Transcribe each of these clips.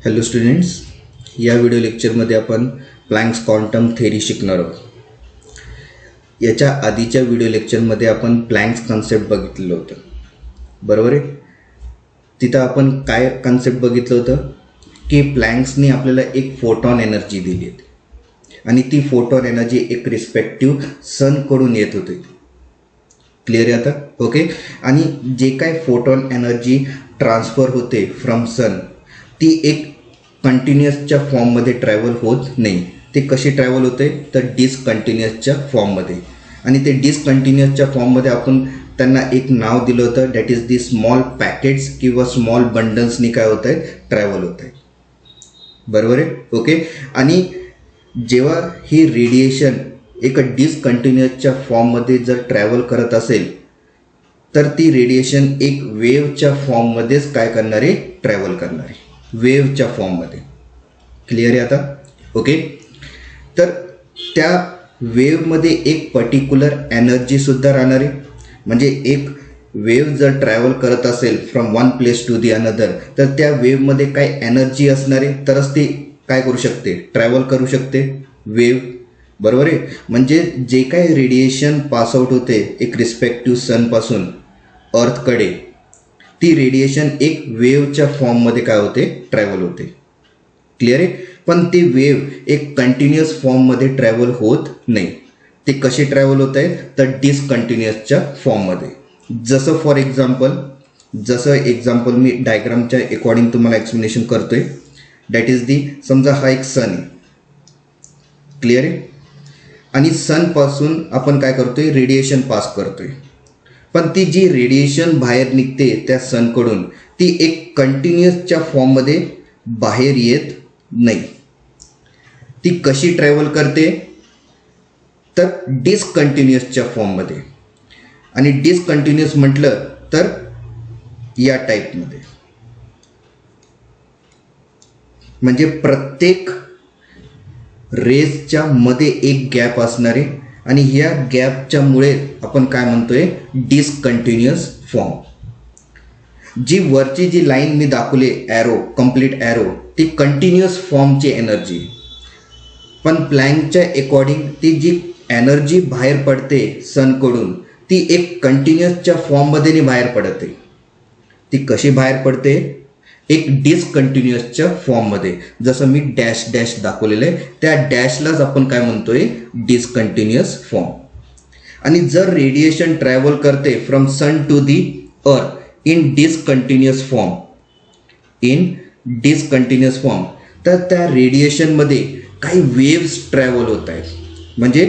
Hello students, या video लेक्चरमध्ये आपण प्लँक्स क्वांटम थेरी शिकणार आहोत. याच्या आधीच्या व्हिडिओ लेक्चरमध्ये आपण प्लँक्स कन्सेप्ट बघितलेलं होतं, बरोबर आहे. तिथं आपण काय कन्सेप्ट बघितलं होतं की प्लँक्सनी आपल्याला एक फोटॉन एनर्जी दिली आहे आणि ती फोटॉन एनर्जी एक रिस्पेक्टिव्ह सनकडून येत होती. क्लिअर आहे आता? ओके. आणि जे काय फोटॉन एनर्जी ट्रान्सफर होते फ्रॉम सन, ती एक कंटिन्युअसच्या फॉर्ममध्ये ट्रॅव्हल होत नाही. ते कशी ट्रॅव्हल होते तर डिसकंटिन्युअसच्या फॉर्ममध्ये. आणि ते डिसकंटिन्युअसच्या फॉर्ममध्ये आपण त्यांना एक नाव दिलं होतं, that is the small packets किंवा स्मॉल बंडल्सनी काय होत आहे, ट्रॅव्हल होत आहे. बरोबर आहे. ओके. आणि जेव्हा ही रेडिएशन एका डिसकंटिन्युअसच्या फॉर्ममध्ये जर ट्रॅव्हल करत असेल तर ती रेडिएशन एक वेव्हच्या फॉर्ममध्येच काय करणार आहे, ट्रॅव्हल करणार आहे, वेव्हच्या फॉर्ममध्ये. क्लिअर आहे आता? ओके. तर त्या वेव्हमध्ये एक पर्टिक्युलर एनर्जीसुद्धा राहणार आहे. म्हणजे एक वेव्ह जर ट्रॅव्हल करत असेल from one place to the another, तर त्या वेव्हमध्ये काय एनर्जी असणार आहे तरच ती काय करू शकते, ट्रॅव्हल करू शकते वेव्ह. बरोबर आहे. म्हणजे जे काय रेडिएशन पासआउट होते एक रिस्पेक्टिव्ह सनपासून अर्थकडे, ती रेडिएशन एक वेव्हच्या फॉर्ममध्ये काय होते, ट्रॅव्हल होते. क्लिअर आहे. पण ती वेव्ह एक कंटिन्युअस फॉर्ममध्ये ट्रॅव्हल होत नाही. ते कसे ट्रॅव्हल होत आहे तर डिसकंटिन्युअसच्या फॉर्ममध्ये. जसं एक्झाम्पल मी डायग्रामच्या अकॉर्डिंग तुम्हाला एक्सप्लेनेशन करतोय. दॅट इज दी, समजा हा एक सन आहे. क्लिअर आहे. आणि सनपासून आपण काय करतोय, रेडिएशन पास करतोय. पण ती जी रेडिएशन बाहेर निघते त्या सनकडून, ती एक कंटिन्युअसच्या फॉर्ममध्ये बाहेर येत नाही. ती कशी ट्रॅव्हल करते तर डिसकंटिन्युअसच्या फॉर्ममध्ये. आणि डिसकंटिन्युअस म्हटलं तर या टाईपमध्ये. म्हणजे प्रत्येक रेजच्या मध्ये एक गॅप असणारे आणि ह्या गॅपच्या मुळे आपण काय म्हणतोय, डिसकंटिन्युअस फॉर्म. जी वरची जी लाईन मी दाखवली ॲरो, कम्प्लीट ॲरो, ती कंटिन्युअस फॉर्मची एनर्जी. पण प्लँकच्या अकॉर्डिंग ती जी एनर्जी बाहेर पडते सनकडून, ती एक कंटिन्युअसच्या फॉर्ममध्ये बाहेर पडते. ती कशी बाहेर पडते, एक डिसकंटिन्युअसच्या फॉर्ममध्ये. जसं मी डॅश डॅश दाखवलेलं आहे, त्या डॅशलाच आपण काय म्हणतोय, डिसकंटिन्युअस फॉर्म. आणि जर रेडिएशन ट्रॅव्हल करते फ्रॉम सन टू दी अर्थ इन डिसकंटिन्युअस फॉर्म, तर त्या रेडिएशनमध्ये काही वेव्स ट्रॅव्हल होत आहेत. म्हणजे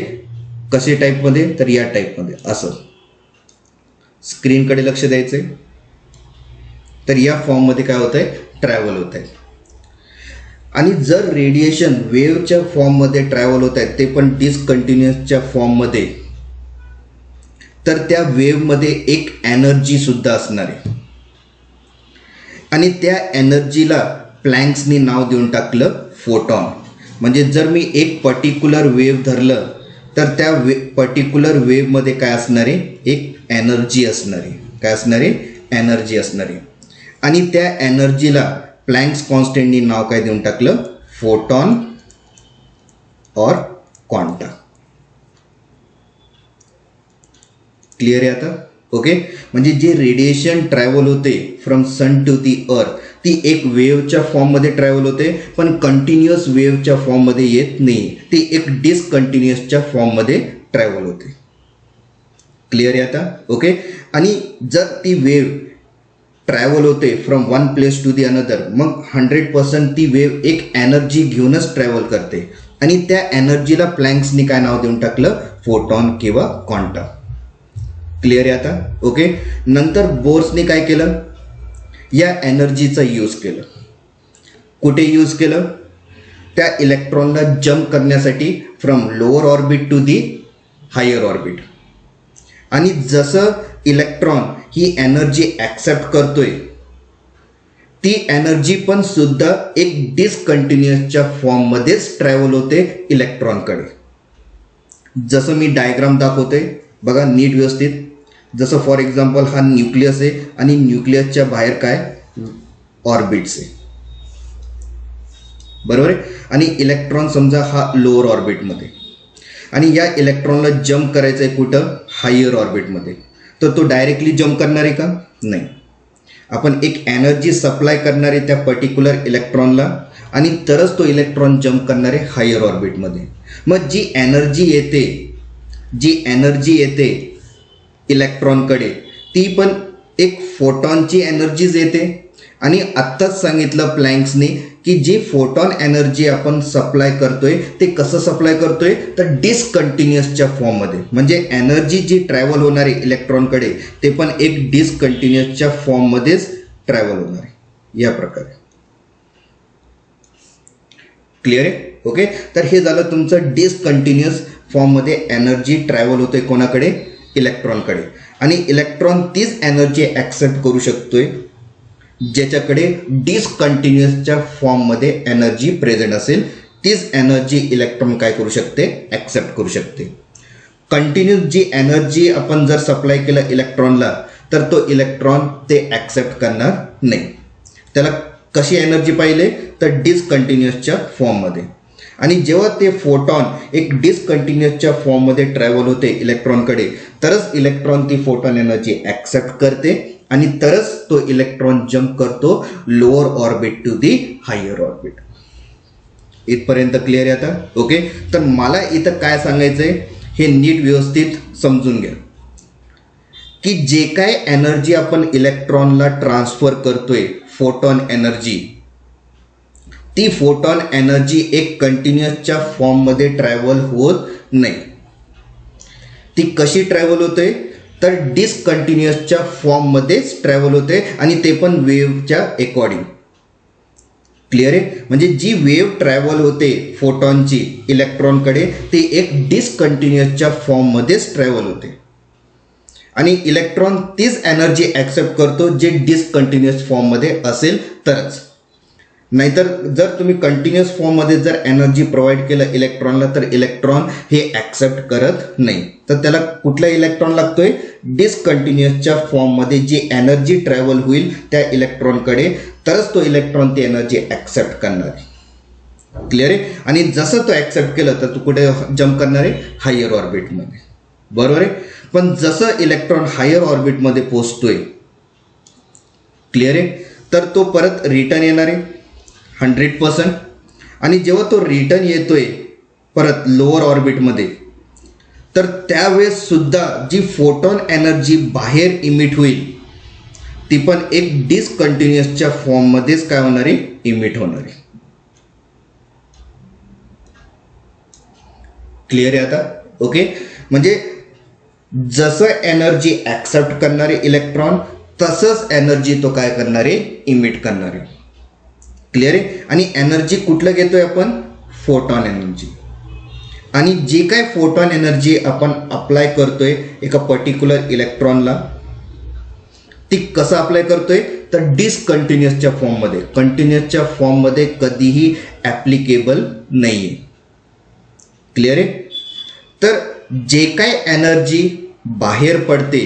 कसे टाईपमध्ये तर या टाईपमध्ये. असं स्क्रीनकडे लक्ष द्यायचंय. तर या फॉर्ममध्ये काय होत आहे, ट्रॅव्हल होत आहे. आणि जर रेडिएशन वेव्हच्या फॉर्ममध्ये ट्रॅव्हल होत आहेत, ते पण डिसकंटिन्युअसच्या फॉर्ममध्ये, तर त्या वेव्हमध्ये एक एनर्जी सुद्धा असणार आहे. आणि त्या एनर्जीला प्लँक्सनी नाव देऊन टाकलं फोटॉन. म्हणजे जर मी एक पर्टिक्युलर वेव्ह धरलं तर त्या पर्टिक्युलर वेव्हमध्ये काय असणार आहे, एक एनर्जी असणार आहे. काय असणार आहे, एनर्जी असणार आहे. आणि त्या एनर्जीला प्लँक्स कॉन्स्टंटनी नाव काय देऊन टाकलं, फोटॉन और क्वांटा. क्लिअर आहे आता? ओके. म्हणजे जे रेडिएशन ट्रॅव्हल होते फ्रॉम सन टू दी अर्थ, ती एक वेव्हच्या फॉर्ममध्ये ट्रॅव्हल होते, पण कंटिन्युअस वेव्हच्या फॉर्ममध्ये येत नाही. ती एक डिसकंटिन्युअसच्या फॉर्ममध्ये ट्रॅव्हल होते. क्लिअर आहे आता? ओके. आणि जर ती वेव्ह ट्रॅव्हल होते from one place to the another, मग 100% ती वेव्ह एक एनर्जी घेऊनच ट्रॅव्हल करते. आणि त्या एनर्जीला प्लँक्सनी काय नाव देऊन टाकलं, फोटॉन किंवा क्वांटा. क्लिअर आहे आता? ओके. नंतर बोर्सने काय केलं, या एनर्जीचा यूज केलं. कुठे यूज केलं, त्या इलेक्ट्रॉनला जम्प करण्यासाठी from lower orbit to the higher orbit. आणि जसं इलेक्ट्रॉन ही एनर्जी ॲक्सेप्ट करतोय, ती एनर्जी पण सुद्धा एक डिसकंटिन्युअसच्या फॉर्ममध्येच ट्रॅव्हल होते इलेक्ट्रॉनकडे. जसं मी डायग्राम दाखवतोय बघा नीट व्यवस्थित. जसं फॉर एक्झाम्पल हा न्यूक्लियस आहे आणि न्यूक्लियसच्या बाहेर काय, ऑर्बिट्स आहे. बरोबर आहे. आणि इलेक्ट्रॉन समजा हा लोअर ऑर्बिटमध्ये, आणि या इलेक्ट्रॉनला जम्प करायचं आहे कुठं, हायर ऑर्बिटमध्ये, तर तो डायरेक्टली जम्प करणार आहे का, नाही. आपण एक एनर्जी सप्लाय करणार आहे त्या पर्टिक्युलर इलेक्ट्रॉनला, आणि तरच तो इलेक्ट्रॉन जम्प करणार आहे हायर ऑर्बिटमध्ये. मग जी एनर्जी येते इलेक्ट्रॉनकडे, ती पण एक फोटॉनची एनर्जीज येते. आणि आत्ताच सांगितलं प्लँक्सने की जी फोटॉन एनर्जी आपण सप्लाय करतोय ते कसं सप्लाय करतोय, तर डिसकंटिन्युअसच्या फॉर्ममध्ये. म्हणजे एनर्जी जी ट्रॅव्हल होणार आहे इलेक्ट्रॉनकडे ते पण एक डिसकंटिन्युअसच्या फॉर्ममध्येच ट्रॅव्हल होणार आहे, या प्रकारे. क्लिअर आहे. ओके, तर हे झालं तुमचं डिसकंटिन्युअस फॉर्ममध्ये एनर्जी ट्रॅव्हल होतोय कोणाकडे, इलेक्ट्रॉनकडे. आणि इलेक्ट्रॉन तीच एनर्जी ॲक्सेप्ट करू शकतोय ज्याच्याकडे डिसकंटिन्युअसच्या फॉर्ममध्ये एनर्जी प्रेझेंट असेल. तीच एनर्जी इलेक्ट्रॉन काय करू शकते, ॲक्सेप्ट करू शकते. कंटिन्युअस जी एनर्जी आपण जर सप्लाय केलं इलेक्ट्रॉनला तर तो इलेक्ट्रॉन ते ॲक्सेप्ट करणार नाही. त्याला कशी एनर्जी पाहिजे, तर डिसकंटिन्युअसच्या फॉर्ममध्ये. आणि जेव्हा ते फोटॉन एक डिसकंटिन्युअसच्या फॉर्ममध्ये ट्रॅव्हल होते इलेक्ट्रॉनकडे, तरच इलेक्ट्रॉन ती फोटॉन एनर्जी ॲक्सेप्ट करते आणि तरच तो इलेक्ट्रॉन जम्प करतो lower orbit to the higher orbit. इथपर्यंत क्लिअर आहे आता. ओके, तर मला इथं काय सांगायचंय हे नीट व्यवस्थित समजून घ्या की जे काय एनर्जी आपण इलेक्ट्रॉनला ट्रान्सफर करतोय, फोटॉन एनर्जी, ती फोटॉन एनर्जी एक कंटिन्युअसच्या फॉर्ममध्ये ट्रॅव्हल होत नाही. ती कशी ट्रॅव्हल होते, तर डिसकंटिन्युअसच्या फॉर्ममध्येच ट्रॅव्हल होते, आणि ते पण वेव्हच्या अकॉर्डिंग. क्लिअर आहे. म्हणजे जी वेव्ह ट्रॅव्हल होते फोटॉनची इलेक्ट्रॉनकडे ती एक डिसकंटिन्युअसच्या फॉर्ममध्येच ट्रॅव्हल होते, आणि इलेक्ट्रॉन तीच एनर्जी ॲक्सेप्ट करतो जे डिसकंटिन्युअस फॉर्ममध्ये असेल तरच. नाहीतर जर तुम्ही कंटिन्युअस फॉर्ममध्ये जर एनर्जी प्रोव्हाइड केलं इलेक्ट्रॉनला तर इलेक्ट्रॉन हे ॲक्सेप्ट करत नाही. तर त्याला कुठला इलेक्ट्रॉन लागतोय, डिसकंटिन्युअसच्या फॉर्ममध्ये जी एनर्जी ट्रॅव्हल होईल त्या इलेक्ट्रॉनकडे, तरच तो इलेक्ट्रॉन ती एनर्जी ॲक्सेप्ट करणार आहे. क्लिअर आहे. आणि जसं तो ॲक्सेप्ट केलं तर तो कुठे जम्प करणार आहे, हायर ऑर्बिटमध्ये. बरोबर आहे. पण जसं इलेक्ट्रॉन हायर ऑर्बिटमध्ये पोहोचतोय, क्लिअर आहे, तर तो परत रिटर्न येणार आहे 100%. आणि जेव्हा तो रिटर्न येतोय परत लोअर ऑर्बिटमध्ये, तर त्यावेळेस सुद्धा जी फोटॉन एनर्जी बाहेर इमिट होईल ती पण एक डिसकंटिन्युअसच्या फॉर्ममध्येच काय होणार आहे, इमिट होणार आहे. क्लिअर आहे आता. ओके, म्हणजे जसं एनर्जी ॲक्सेप्ट करणारे इलेक्ट्रॉन तसंच एनर्जी तो काय करणार आहे, इमिट करणार आहे. क्लिअर आहे. आणि एनर्जी कुठलं घेतोय आपण, फोटॉन एनर्जी. आणि जे काय फोटॉन एनर्जी आपण अप्लाय करतोय एका पर्टिक्युलर इलेक्ट्रॉनला, ती कसं अप्लाय करतोय, तर डिसकंटिन्युअसच्या फॉर्ममध्ये. कंटिन्युअसच्या फॉर्ममध्ये कधीही ॲप्लिकेबल नाही आहे. क्लिअर आहे. तर जे काय एनर्जी बाहेर पडते,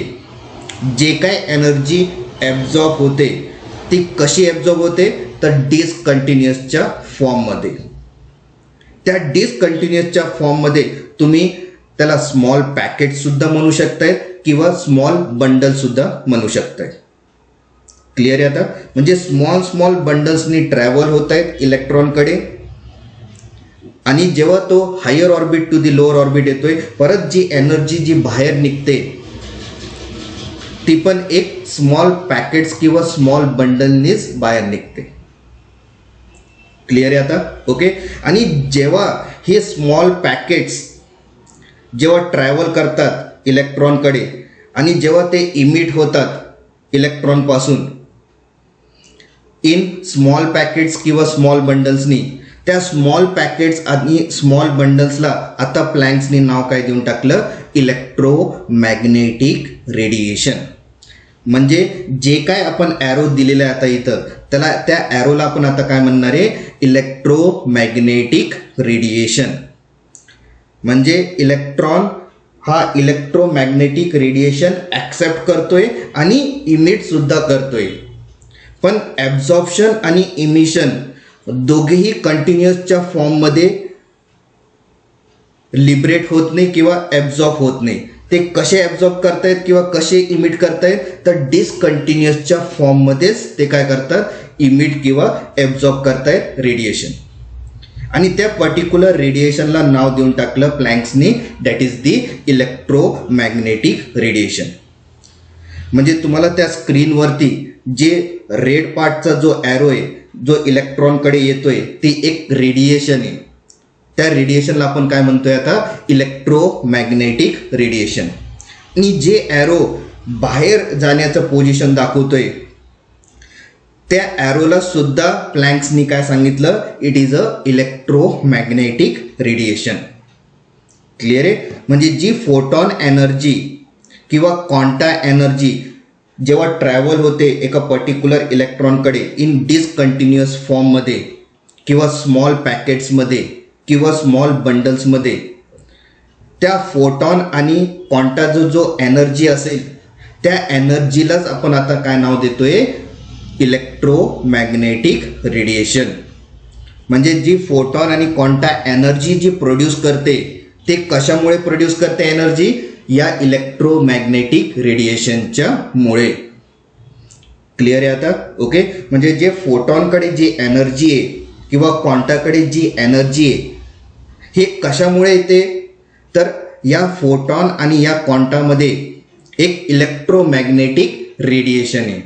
जे काय एनर्जी ॲब्झॉर्ब होते, ती कशी ॲब्झॉर्ब होते, तर डिसकंटिन्युअसच्या फॉर्ममध्ये. त्या डिसकंटिन्युअसच्या फॉर्ममध्ये तुम्ही त्याला स्मॉल पॅकेटसुद्धा म्हणू शकताय किंवा स्मॉल बंडलसुद्धा म्हणू शकताय. क्लिअर आहे आता. म्हणजे स्मॉल बंडल्सनी ट्रॅव्हल होत आहेत इलेक्ट्रॉनकडे, आणि जेव्हा तो higher orbit to the lower orbit येतोय, परत जी एनर्जी जी बाहेर निघते ती पण एक स्मॉल पॅकेट्स किंवा स्मॉल बंडलनीच बाहेर निघते. क्लिअर आहे आता. ओके, आणि जेव्हा हे स्मॉल पॅकेट्स जेव्हा ट्रॅव्हल करतात इलेक्ट्रॉनकडे आणि जेव्हा ते इमिट होतात इलेक्ट्रॉनपासून इन स्मॉल पॅकेट्स किंवा स्मॉल बंडल्सनी, त्या स्मॉल पॅकेट्स आणि स्मॉल बंडल्सला आता प्लँक्सनी नाव काय देऊन टाकलं, इलेक्ट्रोमॅग्नेटिक रेडिएशन. म्हणजे जे काय आपण ॲरो दिलेलं आहे आता इथं, त्याला त्या ॲरोला आपण आता काय म्हणणार आहे, इलेक्ट्रोमॅग्नेटिक रेडिएशन. म्हणजे इलेक्ट्रॉन हा इलेक्ट्रोमॅग्नेटिक रेडिएशन ॲक्सेप्ट करतोय आणि इमिट सुद्धा करतोय. पण ॲब्झॉर्प्शन आणि इमिशन दोघेही कंटिन्युअसच्या फॉर्ममध्ये लिबरेट होत नाही किंवा ॲब्झॉर्ब होत नाही. ते कसे ॲब्झॉर्ब करतायत किंवा कसे इमिट करतायत, तर डिसकंटिन्युअसच्या फॉर्ममध्येच ते काय करतात, इमिट किंवा ॲब्झॉर्ब करतायत रेडिएशन. आणि त्या पर्टिक्युलर रेडिएशनला नाव देऊन टाकलं प्लँक्सनी, that is the electromagnetic radiation. म्हणजे तुम्हाला त्या स्क्रीनवरती जे रेड पार्टचा जो ॲरो आहे, जो इलेक्ट्रॉनकडे येतोय, ती एक रेडिएशन आहे. त्या रेडिएशनला आपण काय म्हणतोय आता, इलेक्ट्रोमॅग्नेटिक रेडिएशन. आणि जे ॲरो बाहेर जाण्याचं पोझिशन दाखवतोय, त्या ॲरोला सुद्धा प्लँक्सनी काय सांगितलं, it is a electromagnetic radiation. Clear आहे. म्हणजे जी फोटॉन एनर्जी किंवा क्वांटा एनर्जी जेव्हा ट्रॅव्हल होते एका पर्टिक्युलर इलेक्ट्रॉनकडे इन डिसकंटिन्युअस फॉर्ममध्ये किंवा स्मॉल पॅकेट्समध्ये किंवा स्मॉल बंडल्समध्ये, त्या फोटॉन आणि क्वांटाचा जो एनर्जी असेल, त्या एनर्जीलाच आपण आता काय नाव देतोय, इलेक्ट्रोमॅग्नेटिक रेडिएशन. म्हणजे जी फोटॉन आणि क्वांटा एनर्जी जी प्रोड्यूस करते, ते कशामुळे प्रोड्यूस करते एनर्जी, या इलेक्ट्रोमॅग्नेटिक रेडिएशनच्या मुळे. क्लिअर आहे आता. ओके. म्हणजे जे फोटॉनकडे जी एनर्जी आहे किंवा क्वांटाकडे जी एनर्जी आहे, हे कशामुळे येते, तर या फोटॉन आणि या क्वांटामध्ये एक इलेक्ट्रोमॅग्नेटिक रेडिएशन आहे.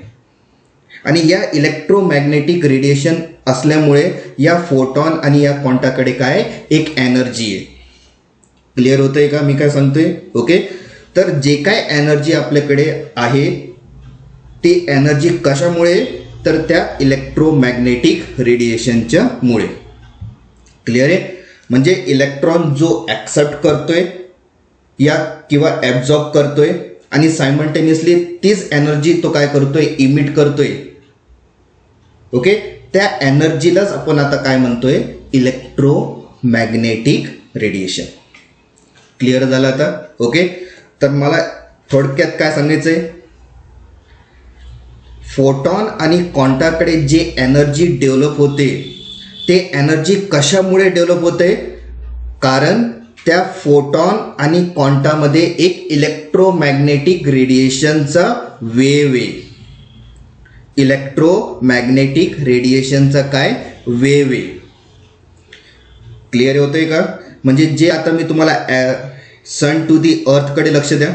आणि या इलेक्ट्रोमॅग्नेटिक रेडिएशन असल्यामुळे या फोटॉन आणि या क्वांटाकडे काय, एक एनर्जी आहे. क्लिअर होतंय का मी काय सांगतोय. ओके. तर जे काय एनर्जी आपल्याकडे आहे, ती एनर्जी कशामुळे, तर त्या इलेक्ट्रोमॅग्नेटिक रेडिएशनच्या मुळे. क्लिअर आहे. म्हणजे इलेक्ट्रॉन जो ॲक्सेप्ट करतोय या किंवा ॲब्झॉर्ब करतोय, आणि सायमल्टेनियसली तीच एनर्जी तो काय करतोय, इमिट करतोय. ओके. त्या एनर्जीलाच आपण आता काय म्हणतोय, इलेक्ट्रोमॅग्नेटिक रेडिएशन. क्लिअर झालं आता. ओके. तर मला थोडक्यात काय सांगायचं आहे, फोटॉन आणि क्वांटाकडे जे एनर्जी डेव्हलप होते, ते एनर्जी कशामुळे डेव्हलप होते, कारण त्या फोटॉन आणि क्वांटामध्ये एक इलेक्ट्रोमॅग्नेटिक रेडिएशनचा वेव आहे. इलेक्ट्रोमॅग्नेटिक रेडिएशनचा काय, वेव आहे. क्लिअर होतंय का. म्हणजे जे आता मी तुम्हाला सन टू दी अर्थकडे लक्ष द्या.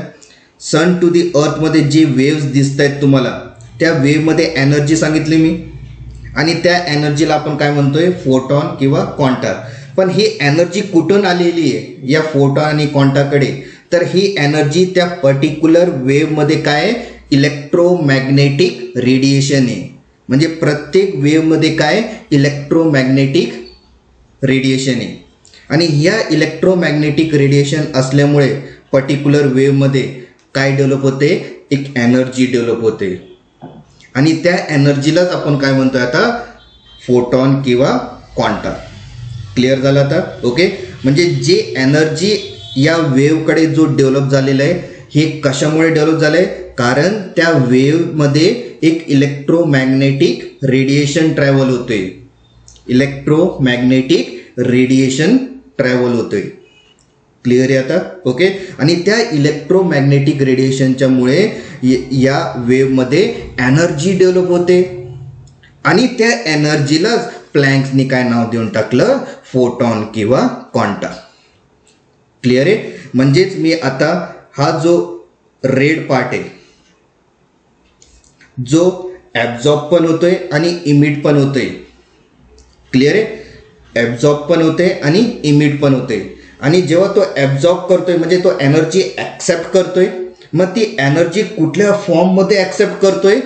सन टू दी अर्थमध्ये जे वेव्स दिसत आहेत तुम्हाला, त्या वेव्हमध्ये एनर्जी सांगितली मी, आणि त्या एनर्जीला आपण काय म्हणतोय, फोटॉन किंवा क्वांटा. पण ही एनर्जी कुठून आलेली आहे या फोटॉन आणि क्वांटाकडे, तर ही एनर्जी त्या पर्टिक्युलर वेव्हमध्ये काय, इलेक्ट्रोमॅग्नेटिक रेडिएशन आहे. म्हणजे प्रत्येक वेव्हमध्ये काय, इलेक्ट्रोमॅग्नेटिक रेडिएशन आहे. आणि या इलेक्ट्रोमॅग्नेटिक रेडिएशन असल्यामुळे पर्टिक्युलर वेव्हमध्ये काय डेव्हलप होते, एक एनर्जी डेव्हलप होते. आणि त्या एनर्जीलाच आपण काय म्हणतोय आता, फोटॉन किंवा क्वांटा. क्लिअर झालं आता. ओके. म्हणजे जे एनर्जी या वेव्हकडे जो डेव्हलप झालेला आहे, हे कशामुळे डेव्हलप झालं आहे, कारण त्या वेव्हमध्ये एक इलेक्ट्रोमॅग्नेटिक रेडिएशन ट्रॅव्हल होतोय. इलेक्ट्रोमॅग्नेटिक रेडिएशन ट्रॅव्हल होतोय. क्लिअर आहे आता. ओके. आणि त्या इलेक्ट्रोमॅग्नेटिक रेडिएशनच्या मुळे या वेव्हमध्ये एनर्जी डेव्हलप होते, आणि त्या एनर्जीलाच प्लँक्सनी काय नाव देऊन टाकलं, फोटॉन किंवा क्वांटा. क्लिअर आहे. म्हणजेच मी आता हा जो रेड पार्ट आहे, जो ॲब्झॉर्ब पण होतोय आणि इमिट पण होतोय. क्लिअर आहे. ॲब्झॉर्ब पण होते आणि इमिट पण होते. आणि जेव्हा तो ॲब्झॉर्ब करतोय, म्हणजे तो एनर्जी ॲक्सेप्ट करतोय, मग ती एनर्जी कुठल्या फॉर्ममध्ये ॲक्सेप्ट करतोय,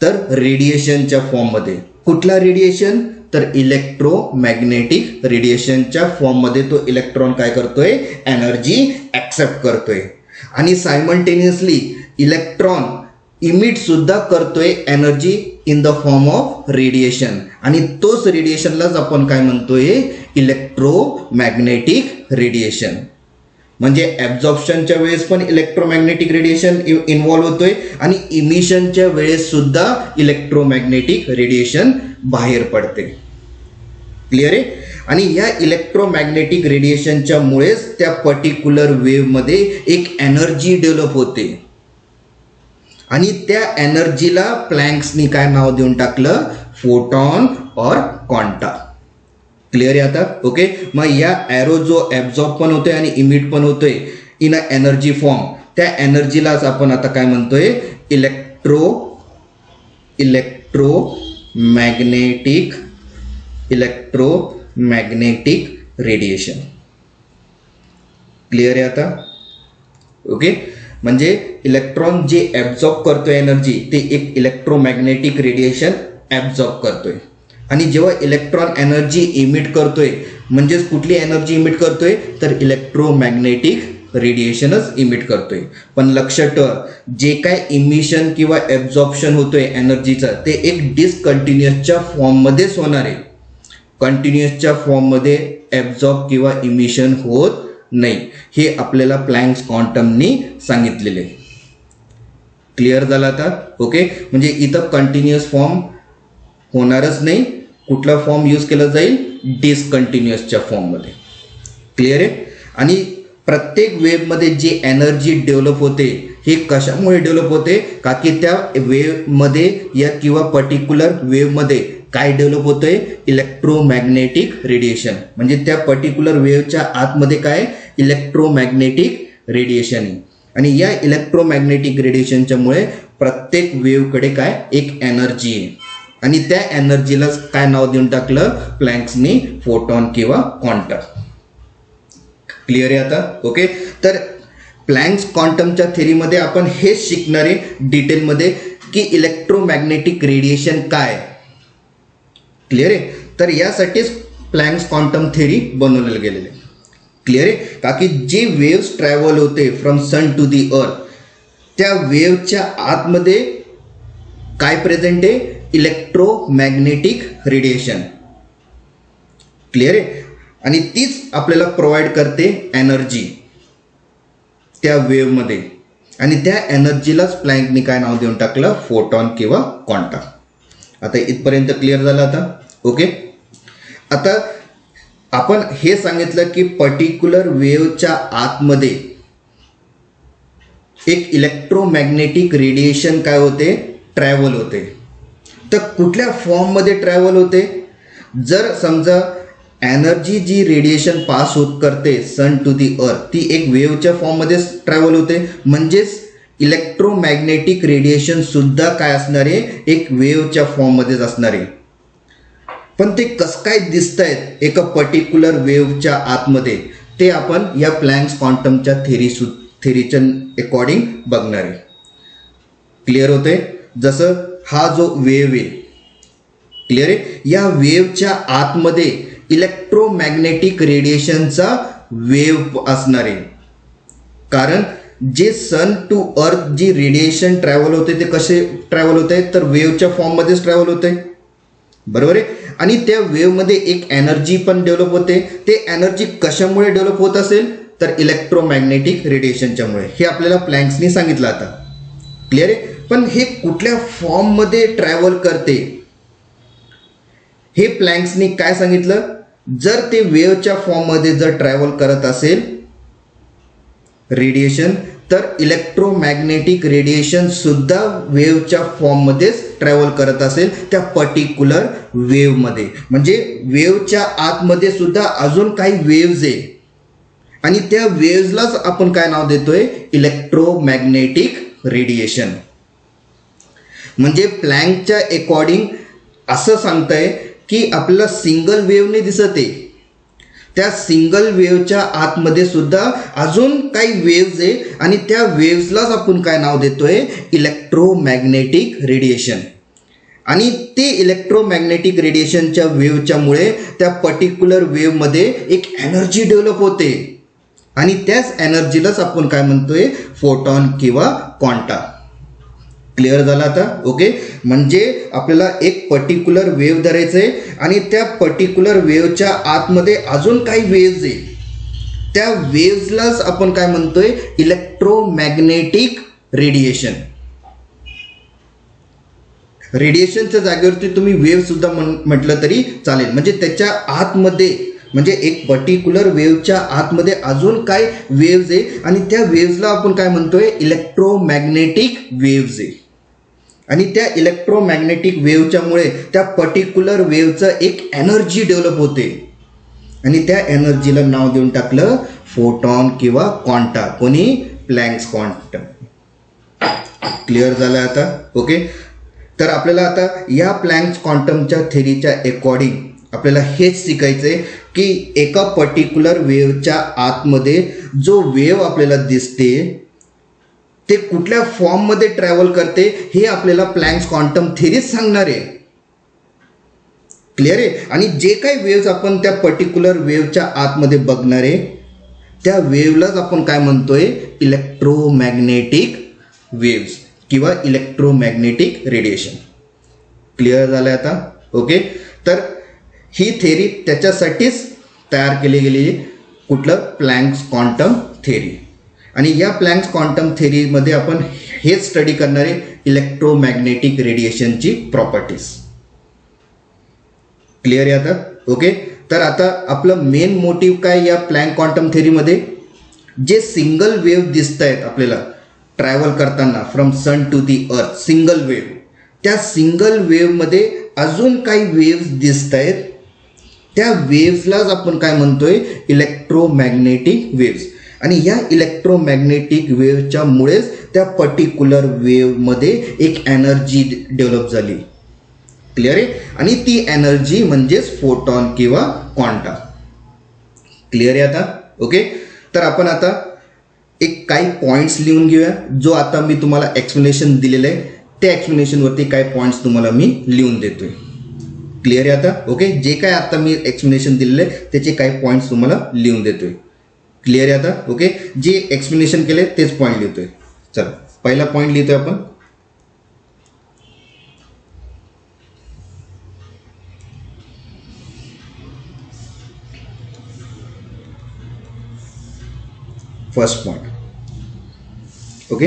तर रेडिएशनच्या फॉर्ममध्ये. कुठला रेडिएशन, तर इलेक्ट्रोमॅग्नेटिक रेडिएशनच्या फॉर्ममध्ये तो इलेक्ट्रॉन काय करतोय, एनर्जी ॲक्सेप्ट करतोय. आणि सायमल्टेनियसली इलेक्ट्रॉन इमिट सुद्धा करतोय energy in the form of radiation. आणि तोच रेडिएशनलाच आपण काय म्हणतोय, इलेक्ट्रोमॅग्नेटिक रेडिएशन. म्हणजे ॲब्झॉर्प्शनच्या वेळेस पण इलेक्ट्रोमॅग्नेटिक रेडिएशन इन्व्हॉल्व्ह होतोय, आणि इमिशनच्या वेळेस सुद्धा इलेक्ट्रोमॅग्नेटिक रेडिएशन बाहेर पडते. क्लिअर आहे. आणि या इलेक्ट्रोमॅग्नेटिक रेडिएशनच्या मुळेच त्या पर्टिक्युलर वेव्हमध्ये एक एनर्जी डेव्हलप होते आणि त्या एनर्जीला प्लँक्सनी काय नाव देऊन टाकलं, फोटॉन और क्वांटा. क्लिअर आहे आता. ओके. मग या एरो जो ॲब्झॉर्ब पण होतोय आणि इमिट पण होतोय इन अ एनर्जी फॉर्म, त्या एनर्जीलाच आपण आता काय म्हणतोय, इलेक्ट्रोमॅग्नेटिक रेडिएशन. क्लिअर आहे आता. ओके. म्हणजे इलेक्ट्रॉन जे ॲब्झॉर्ब करतोय एनर्जी, ते एक इलेक्ट्रोमॅग्नेटिक रेडिएशन ॲब्झॉर्ब करतोय. आणि जेव्हा इलेक्ट्रॉन एनर्जी इमिट करतोय, म्हणजेच कुठली एनर्जी इमिट करतोय, तर इलेक्ट्रोमॅग्नेटिक रेडिएशनच इमिट करतोय. पण लक्षात ठेवा, जे काय इमिशन किंवा ॲब्झॉर्प्शन होतोय एनर्जीचं, ते एक डिसकंटिन्युअसच्या फॉर्ममध्येच होणार आहे. कंटिन्युअसच्या फॉर्ममध्ये ॲब्झॉर्ब किंवा इमिशन होत नाही. हे आपल्याला प्लँक्स क्वांटमनी सांगितलेले. क्लिअर झाला आता. ओके. म्हणजे इथं कंटिन्युअस फॉर्म होणारच नाही. कुठला फॉर्म यूज केला जाईल, डिसकंटिन्युअसच्या फॉर्ममध्ये. क्लिअर आहे. आणि प्रत्येक वेव्हमध्ये जी एनर्जी डेव्हलप होते, हे कशामुळे डेव्हलप होते, का की त्या वेव्हमध्ये या किंवा पर्टिक्युलर वेव्हमध्ये काय डेव्हलप होतंय, इलेक्ट्रोमॅग्नेटिक रेडिएशन. म्हणजे त्या पर्टिक्युलर वेव्हच्या आतमध्ये काय, इलेक्ट्रोमॅग्नेटिक रेडिएशन आहे. आणि या इलेक्ट्रोमॅग्नेटिक रेडिएशनच्यामुळे प्रत्येक वेव्हकडे काय, एक एनर्जी आहे. आणि त्या एनर्जीला काय नाव देऊन टाकलं, प्लँक्सनी फोटॉन किंवा क्वांटा. क्लिअर आहे आता. ओके. तर प्लँक्स क्वांटमच्या थेरीमध्ये आपण हेच शिकणार आहे डिटेलमध्ये की इलेक्ट्रोमॅग्नेटिक रेडिएशन काय. क्लिअर आहे. तर यासाठीच प्लँक्स क्वांटम थेरी बनवलेलं गेलेलं आहे. क्लिअर आहे. का की जे वेव्स ट्रॅव्हल होते फ्रॉम सन टू दी अर्थ, त्या वेव्हच्या आतमध्ये काय प्रेझेंट आहे, इलेक्ट्रोमॅग्नेटिक रेडिएशन. क्लिअर आहे. आणि तीच आपल्याला प्रोव्हाइड करते एनर्जी त्या वेव्हमध्ये. आणि त्या एनर्जीलाच प्लँकनी काय नाव देऊन टाकलं, फोटॉन किंवा क्वांटा. आता इथपर्यंत क्लिअर झालं आता. ओके. आता आपण हे सांगितलं की पर्टिक्युलर वेव्हच्या आतमध्ये एक इलेक्ट्रोमॅग्नेटिक रेडिएशन काय होते, ट्रॅव्हल होते. तर कुठल्या फॉर्ममध्ये ट्रॅव्हल होते, जर समजा एनर्जी जी रेडिएशन पास होत करते सन टू दी अर्थ, ती एक वेव्हच्या फॉर्ममध्येच ट्रॅव्हल होते. म्हणजेच इलेक्ट्रोमॅग्नेटिक रेडिएशन सुद्धा काय असणार आहे, एक वेव्हच्या फॉर्ममध्येच असणार आहे. पण ते कसं काय दिसत आहेत एका पर्टिक्युलर वेव्हच्या आतमध्ये, ते आपण या प्लँक्स क्वांटमच्या थेरीच्या अकॉर्डिंग बघणार आहे. क्लिअर होते. जसं हा जो वेव्ह आहे, क्लिअर आहे, या वेव्हच्या आतमध्ये इलेक्ट्रोमॅग्नेटिक रेडिएशनचा वेव्ह असणार आहे. कारण जे सन to earth G radiation travel होते, ते कसे ट्रॅव्हल होत आहे, तर वेव्हच्या फॉर्ममध्येच ट्रॅव्हल होत आहे. बरोबर आहे. आणि त्या वेव्हमध्ये एक एनर्जी पण डेव्हलप होते. ते एनर्जी कशामुळे डेव्हलप होत असेल, तर इलेक्ट्रोमॅग्नेटिक रेडिएशनच्यामुळे. हे आपल्याला प्लँक्सनी सांगितलं आता. क्लिअर आहे. पण हे कुठल्या फॉर्ममध्ये ट्रॅव्हल करते, हे प्लँक्सनी काय सांगितलं, जर ते वेव्हच्या फॉर्ममध्ये जर ट्रॅव्हल करत असेल रेडिएशन, तर इलेक्ट्रोमॅग्नेटिक रेडिएशन सुद्धा वेव्हच्या फॉर्ममध्येच ट्रॅव्हल करत असेल त्या पर्टिक्युलर वेव्हमध्ये. म्हणजे वेव्हच्या आतमध्ये सुद्धा अजून काही वेव्ज आहे आणि त्या वेव्हजलाच आपण काय नाव देतोय, इलेक्ट्रोमॅग्नेटिक रेडिएशन. म्हणजे प्लँकच्या अकॉर्डिंग असं सांगताय की आपल्याला सिंगल वेव्ह नाही दिसत आहे, त्या सिंगल वेव्हच्या आतमध्ये सुद्धा अजून काही वेव्ज आहे आणि त्या वेव्जलाच आपण काय नाव देतोय, इलेक्ट्रोमॅग्नेटिक रेडिएशन. आणि ते इलेक्ट्रोमॅग्नेटिक रेडिएशनच्या वेव्हच्यामुळे त्या पर्टिक्युलर वेव्हमध्ये एक एनर्जी डेव्हलप होते आणि त्याच एनर्जीलाच आपण काय म्हणतोय, फोटॉन किंवा क्वांटा. क्लिअर झाला आता. ओके. म्हणजे आपल्याला एक पर्टिक्युलर वेव्ह धरायचं आहे आणि त्या पर्टिक्युलर वेव्हच्या आतमध्ये अजून काही वेव्ज आहे, त्या वेव्जलाच आपण काय म्हणतोय, इलेक्ट्रोमॅग्नेटिक रेडिएशन. रेडिएशनच्या जागेवरती तुम्ही वेव्ह सुद्धा म्हटलं तरी चालेल. म्हणजे त्याच्या आतमध्ये, म्हणजे एक पर्टिक्युलर वेव्हच्या आतमध्ये अजून काय वेव्ज आहे आणि त्या वेव्जला आपण काय म्हणतोय, इलेक्ट्रोमॅग्नेटिक वेव्ज आहे. आणि त्या इलेक्ट्रोमॅग्नेटिक वेव्हच्यामुळे त्या पर्टिक्युलर वेव्हचं एक एनर्जी डेव्हलप होते आणि त्या एनर्जीला नाव देऊन टाकलं फोटॉन किंवा क्वांटा. कोणी? Planck's quantum. क्लिअर झालं आता? ओके. तर आपल्याला आता या प्लँक्स क्वांटमच्या थेरीच्या अकॉर्डिंग आपल्याला हेच शिकायचं आहे की एका पर्टिक्युलर वेव्हच्या आतमध्ये जो वेव्ह आपल्याला दिसते ते कुठल्या फॉर्ममध्ये ट्रॅव्हल करते हे आपल्याला प्लँक्स क्वांटम थेरीच सांगणार आहे. क्लिअर आहे? आणि जे काही वेव्ज आपण त्या पर्टिक्युलर वेव्हच्या आतमध्ये बघणार आहे त्या वेव्हलाच आपण काय म्हणतोय, इलेक्ट्रोमॅग्नेटिक वेव्ज किंवा इलेक्ट्रोमॅग्नेटिक रेडिएशन. क्लिअर झालं आता? ओके. तर ही थेरी त्याच्यासाठीच तयार केली गेली, कुठलं? Planck's quantum theory. आणि या प्लँक्स क्वांटम थेरीमध्ये आपण हेच स्टडी करणार आहे, इलेक्ट्रोमॅग्नेटिक रेडिएशनची प्रॉपर्टीज. क्लिअर आहे आता? ओके. तर आता आपलं मेन मोटिव्ह काय या प्लँक क्वांटम थेरीमध्ये? जे सिंगल वेव्ह दिसत आहेत आपल्याला ट्रॅव्हल करताना फ्रॉम सन टू दी अर्थ, सिंगल वेव्ह, त्या सिंगल वेव्हमध्ये अजून काही वेव्ज दिसत आहेत, त्या वेव्जलाच आपण काय म्हणतोय, इलेक्ट्रोमॅग्नेटिक वेव्ज. आणि या इलेक्ट्रोमॅग्नेटिक वेव्हच्या मुळेच त्या पर्टिक्युलर वेव्हमध्ये एक एनर्जी डेव्हलप झाली. क्लिअर आहे? आणि ती एनर्जी म्हणजेच फोटॉन किंवा क्वांटा. क्लिअर आहे आता? ओके. तर आपण आता एक काही पॉईंट्स लिहून घेऊया. जो आता मी तुम्हाला एक्सप्लेनेशन दिलेलं आहे त्या एक्सप्लेनेशनवरती काही पॉईंट्स तुम्हाला मी लिहून देतोय. क्लिअर आहे आता? ओके. जे काय आता मी एक्सप्लेनेशन दिलेलं आहे त्याचे काही पॉईंट्स तुम्हाला लिहून देतोय. क्लिअर आहे आता? ओके. जे एक्सप्लेनेशन केले तेच पॉईंट लिहितोय. चला, पहिला पॉईंट लिहितोय आपण. First point. Okay.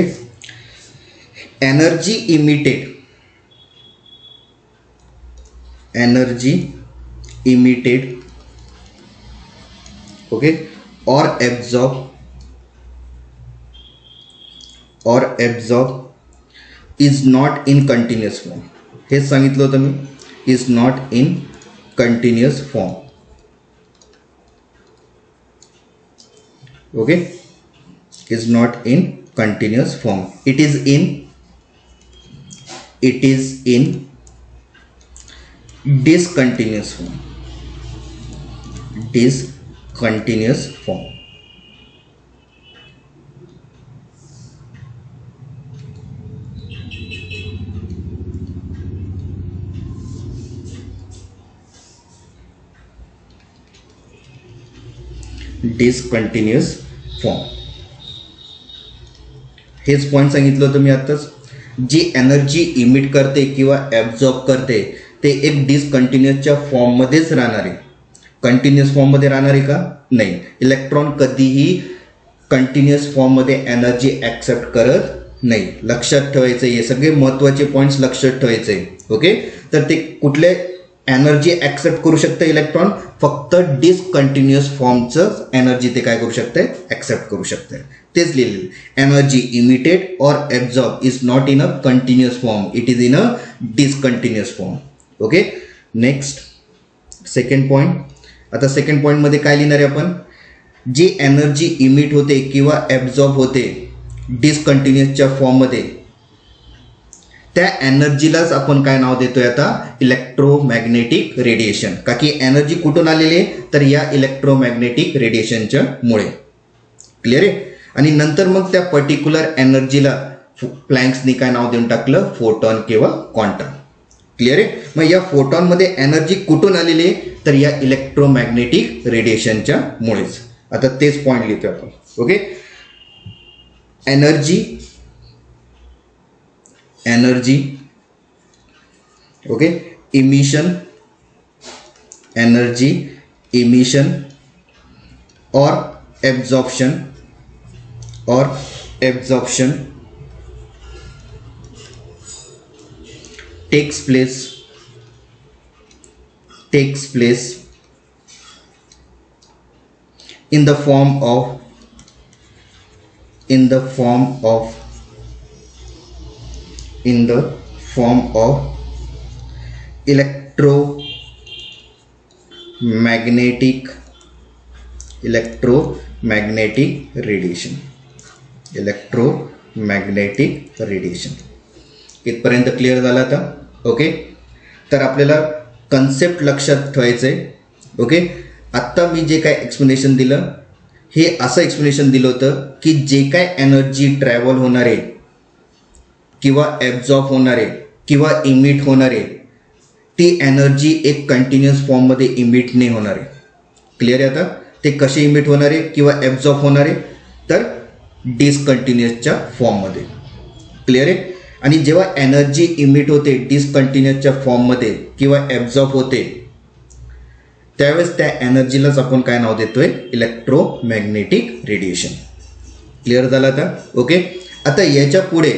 Energy emitted okay or absorb is not in continuous form. हे सांगितलं होतं मी, is not in continuous form. Okay, is not in continuous form. It is in discontinuous form. Discontinuous form. Discontinuous form. हेच point सांगितलं होतं मी आताच. जी energy emit करते किंवा absorb करते ते एक डिसकंटिन्युअसच्या फॉर्ममध्येच राहणार आहे. कंटिन्युअस फॉर्ममध्ये राहणार आहे का? नाही. इलेक्ट्रॉन कधीही कंटिन्युअस फॉर्ममध्ये एनर्जी ॲक्सेप्ट करत नाही. लक्षात ठेवायचं, हे सगळे महत्त्वाचे पॉईंट्स लक्षात ठेवायचे. ओके. तर ते कुठले एनर्जी ॲक्सेप्ट करू शकतं इलेक्ट्रॉन? फक्त डिसकंटिन्युअस फॉर्मचं एनर्जी ते काय करू शकते? ॲक्सेप्ट करू शकते. तेच लिहिलेलं. Energy emitted or absorb is not in a continuous form, it is in a discontinuous form. Okay. Next second point. आता सेकंड पॉईंटमध्ये काय लिहिणार आहे आपण? जी एनर्जी इमिट होते किंवा ॲब्झॉर्ब होते डिसकंटिन्युअसच्या फॉर्ममध्ये त्या एनर्जीलाच आपण काय नाव देतोय आता? Electromagnetic radiation. का की एनर्जी कुठून आलेली आहे? तर या इलेक्ट्रोमॅग्नेटिक रेडिएशनच्या मुळे. क्लिअर आहे? आणि नंतर मग त्या पर्टिक्युलर एनर्जीला प्लँक्सनी काय नाव देऊन टाकलं? फोटॉन किंवा क्वांटम. क्लिअर आहे? मग या फोटॉनमध्ये एनर्जी कुठून आलेली आहे? तर या इलेक्ट्रोमॅग्नेटिक रेडिएशनच्या मुळेच. आता तेच पॉईंट लिहितोय आपण. ओके. एनर्जी ओके इमिशन और absorption takes place in the form of electromagnetic radiation. इथपर्यंत क्लिअर झाला आता. ओके, तर आपल्याला कन्सेप्ट लक्षात ठेवायचं आहे. ओके, आत्ता मी जे काय एक्सप्लेनेशन दिलं हे असं एक्सप्लेनेशन दिलं होतं की जे काय एनर्जी ट्रॅव्हल होणार आहे किंवा ॲब्झॉर्ब होणार आहे किंवा इमिट होणार आहे ती एनर्जी एक कंटिन्युअस फॉर्ममध्ये इमिट नाही होणार आहे. क्लिअर आहे आता? ते कसे इमिट होणार आहे किंवा ॲब्झॉर्ब होणार आहे तर डिसकंटिन्युअसच्या फॉर्ममध्ये. क्लिअर आहे? आणि जेव्हा एनर्जी इमिट होते डिसकंटिन्युअसच्या फॉर्ममध्ये किंवा ॲब्झॉर्ब होते त्यावेळेस त्या एनर्जीलाच आपण काय नाव देतोय? Electromagnetic radiation. क्लिअर झालं आता? ओके, आता याच्या पुढे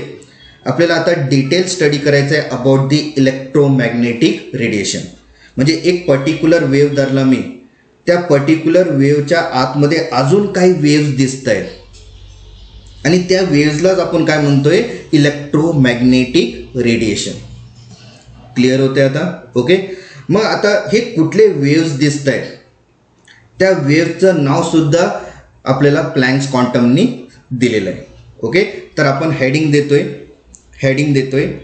आपल्याला आता डिटेल स्टडी करायचं आहे अबाउट दी इलेक्ट्रोमॅग्नेटिक रेडिएशन. म्हणजे एक पर्टिक्युलर वेव्ह धरला मी, त्या पर्टिक्युलर वेव्हच्या आतमध्ये अजून काही वेव्ज दिसत आहेत आणि त्या वेव्जलाच आपण काय म्हणतोय? Electromagnetic radiation. क्लिअर होते आता? ओके, मग आता हे कुठले वेव्ज दिसत आहेत त्या वेव्हचं नाव सुद्धा आपल्याला प्लँक्स क्वांटमनी दिलेलं आहे. ओके, तर आपण हेडिंग देतोय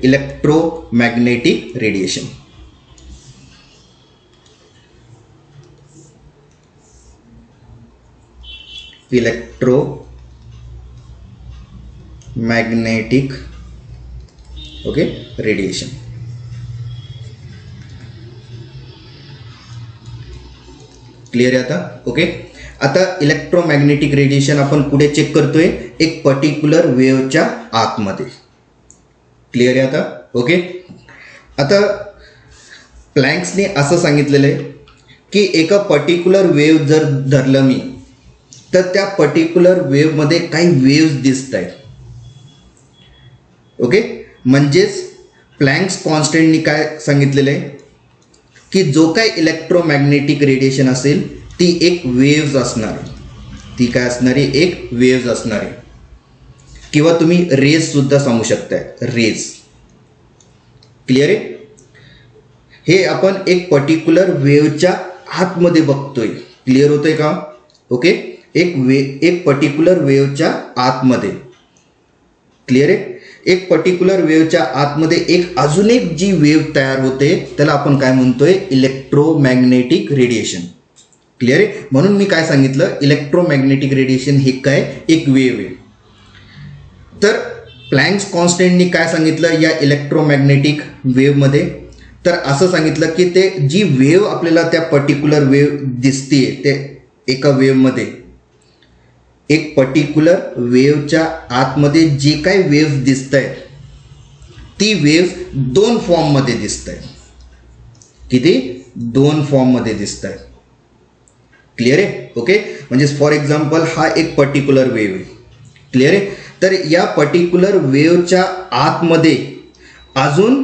electromagnetic radiation. Electromagnetic okay radiation. Clear आहे आता? ओके, आता इलेक्ट्रोमॅग्नेटिक रेडिएशन आपण कुठे चेक करतोय? एक पर्टिक्युलर वेव्हच्या आतमध्ये. क्लिअर आहे आता? ओके, आता प्लँक्सने असं सांगितलेलं आहे की एका पर्टिक्युलर वेव्ह जर धरलं मी तर त्या पर्टिक्युलर वेव्हमध्ये काही वेव्ज दिसत आहेत. ओके, म्हणजेच प्लँक्स कॉन्स्टंटनी काय सांगितलेलं आहे की जो काय इलेक्ट्रोमॅग्नेटिक रेडिएशन असेल ती एक वेव्ज असणार आहे. ती काय असणार आहे? एक वेव्ज असणार आहे किंवा तुम्ही रेज सुद्धा सांगू शकताय, रेज. क्लिअर आहे? हे आपण एक पर्टिक्युलर वेव्हच्या आतमध्ये बघतोय. क्लिअर होतंय का? ओके, एक पर्टिक्युलर वेव्हच्या आतमध्ये. क्लिअर आहे? एक पर्टिक्युलर वेव्हच्या आतमध्ये अजून एक जी वेव्ह तयार होते त्याला आपण काय म्हणतोय? Electromagnetic radiation. क्लिअर आहे? म्हणून मी काय सांगितलं? इलेक्ट्रोमॅग्नेटिक रेडिएशन हे काय? एक वेव्ह आहे. तर प्लँक्स कॉन्स्टंटनी काय सांगितलं या इलेक्ट्रोमॅग्नेटिक वेव्हमध्ये? तर असं सांगितलं की ते जी वेव्ह आपल्याला त्या पर्टिक्युलर वेव्ह दिसते ते एका वेव्हमध्ये, एक पर्टिक्युलर वेव्हच्या आतमध्ये जे काही वेव्ह दिसत आहेत ती वेव्ह दोन फॉर्ममध्ये दिसत आहेत. किती? दोन फॉर्ममध्ये दिसत आहेत. क्लिअर आहे? ओके, म्हणजे फॉर एक्झाम्पल हा एक पर्टिक्युलर वेव्ह आहे. क्लिअर आहे? तर या पर्टिक्युलर वेव्हच्या आतमध्ये अजून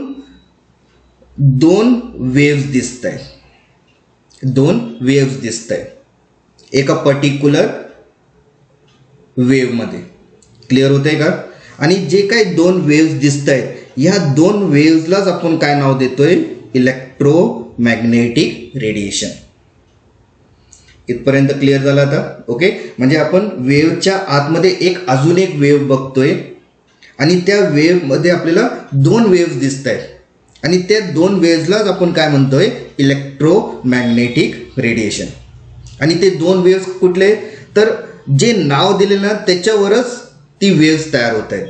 दोन वेव्ज दिसत आहेत. दोन वेव्ज दिसत आहेत एका पर्टिक्युलर वेव्हमध्ये. क्लिअर होतंय का? आणि जे काही दोन वेव्ज दिसत आहेत या दोन वेव्जलाच आपण काय नाव देतोय? Electromagnetic radiation. इथपर्यंत क्लिअर झाला आता? ओके, म्हणजे आपण वेव्हच्या आतमध्ये अजून एक वेव्ह बघतोय आणि त्या वेव्हमध्ये आपल्याला दोन वेव्ज दिसत आहेत आणि त्या दोन वेव्जलाच आपण काय म्हणतोय? Electromagnetic radiation. आणि ते दोन वेव्ज कुठले? तर जे नाव दिलेलं ना त्याच्यावरच ती वेव्ज तयार होत आहेत.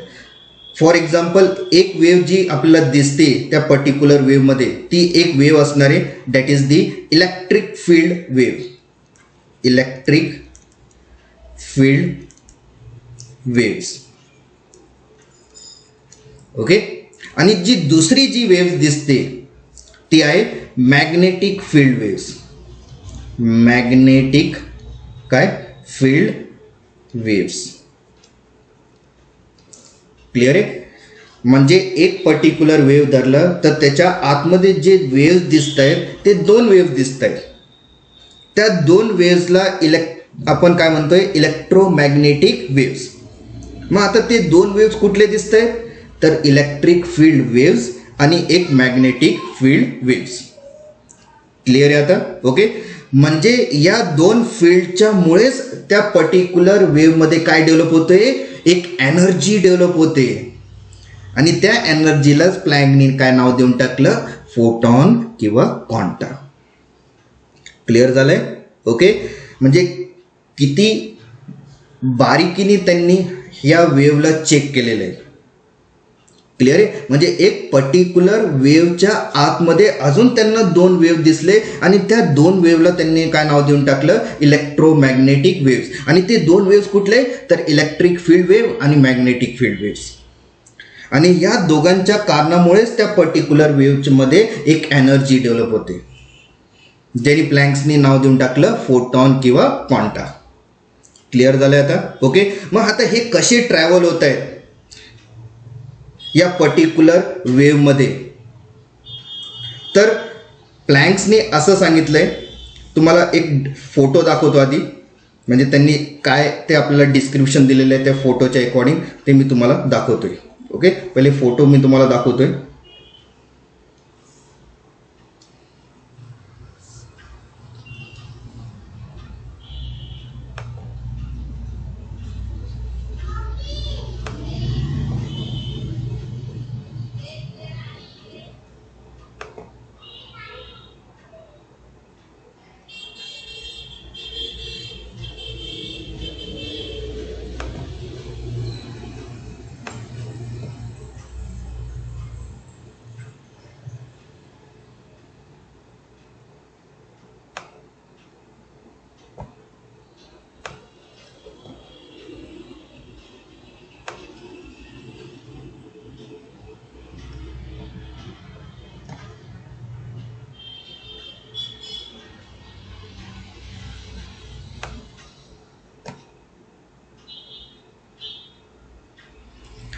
फॉर एक्झाम्पल एक वेव्ह जी आपल्याला दिसते त्या पर्टिक्युलर वेव्हमध्ये ती एक वेव्ह असणार आहे, that is the electric field wave. Electric field waves. Okay, आणि जी दुसरी जी वेव्ह दिसते ती आहे मॅग्नेटिक फील्ड वेव्स. मॅग्नेटिक काय? Field waves. क्लिअर आहे? म्हणजे एक पर्टिक्युलर वेव्ह धरलं तर त्याच्या आतमध्ये जे वेव्स दिसत आहेत ते दोन वेव्स दिसत आहेत. त्या दोन वेव्सला आपण काय म्हणतोय, इलेक्ट्रोमॅग्नेटिक वेव्स. मग आता ते दोन वेव्स कुठले दिसत आहेत, तर इलेक्ट्रिक फील्ड वेव्स आणि एक मॅग्नेटिक फील्ड वेव्स. क्लिअर आहे आता? ओके. म्हणजे या दोन फील्डच्या मुळेच त्या पर्टिक्युलर वेव्हमध्ये काय डेव्हलप होतंय, एक एनर्जी डेव्हलप होते. आणि त्या एनर्जीलाच प्लँकने काय नाव देऊन टाकलं, फोटॉन किंवा क्वांटा. क्लिअर झालंय? ओके. म्हणजे किती बारीकीने त्यांनी या वेव्हला चेक केलेलं आहे. क्लिअर आहे? म्हणजे एक पर्टिक्युलर वेव्हच्या आतमध्ये अजून त्यांना दोन वेव्ह दिसले आणि त्या दोन वेव्हला त्यांनी काय नाव देऊन टाकलं, इलेक्ट्रोमॅग्नेटिक वेव्स. आणि ते दोन वेव्स कुठले, तर इलेक्ट्रिक फील्ड वेव्ह आणि मॅग्नेटिक फील्ड वेव्स. आणि या दोघांच्या कारणामुळेच त्या पर्टिक्युलर वेव्हमध्ये एक एनर्जी डेव्हलप होते, ज्यांनी प्लँक्सनी नाव देऊन टाकलं फोटॉन किंवा क्वांटा. क्लिअर झालं आता? ओके. मग आता हे कसे ट्रॅव्हल होत आहेत या पर्टिक्युलर वेव्हमध्ये, तर प्लँक्सने असं सांगितलंय. तुम्हाला एक फोटो दाखवतो आधी, म्हणजे त्यांनी काय ते आपल्याला डिस्क्रिप्शन दिलेलं आहे त्या फोटोच्या अकॉर्डिंग ते मी तुम्हाला दाखवतोय. ओके. पहिले फोटो मी तुम्हाला दाखवतोय.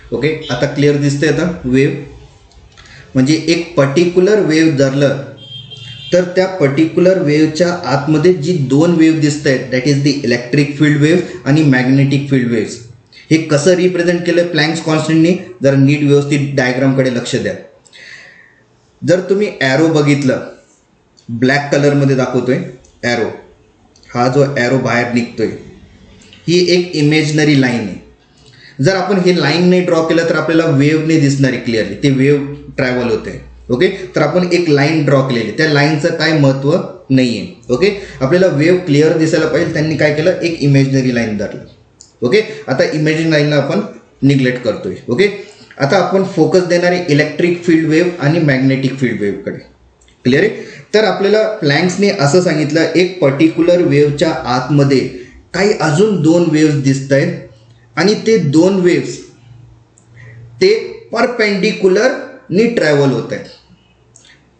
ओके. आता क्लिअर दिसतंय आता वेव्ह. म्हणजे एक पर्टिक्युलर वेव्ह धरलं तर त्या पर्टिक्युलर वेव्हच्या आतमध्ये जी दोन वेव्ह दिसत आहेत, that is the electric field wave आणि मॅग्नेटिक फील्ड वेव्स. हे कसं रिप्रेझेंट केलं प्लँक्स कॉन्स्टंटनी, जरा नीट व्यवस्थित डायग्रामकडे लक्ष द्या. जर तुम्ही ॲरो बघितलं, ब्लॅक कलरमध्ये दाखवतोय ॲरो, हा जो ॲरो बाहेर निघतोय ही एक इमेजनरी लाईन आहे. जर आपण हे लाईन नाही ड्रॉ केलं तर आपल्याला वेव्ह नाही दिसणार आहे क्लिअरली, ते वेव्ह ट्रॅव्हल होते. ओके. तर आपण एक लाईन ड्रॉ केलेली, त्या लाईनचं काय महत्त्व नाही आहे. ओके. आपल्याला वेव्ह क्लिअर दिसायला पाहिजे, त्यांनी काय केलं, एक इमेजनरी लाईन धरली. ओके. आता इमेजनरी लाईनला आपण निग्लेक्ट करतोय. ओके. आता आपण फोकस देणार आहे इलेक्ट्रिक फील्ड वेव्ह आणि मॅग्नेटिक फील्ड वेव्हकडे. क्लिअर आहे? तर आपल्याला प्लँक्सने असं सांगितलं, एक पर्टिक्युलर वेव्हच्या आतमध्ये काही अजून दोन वेव्स दिसत आहेत आणि ते दोन वेव्स ते परपेंडिक्युलरनी ट्रॅव्हल होत आहेत.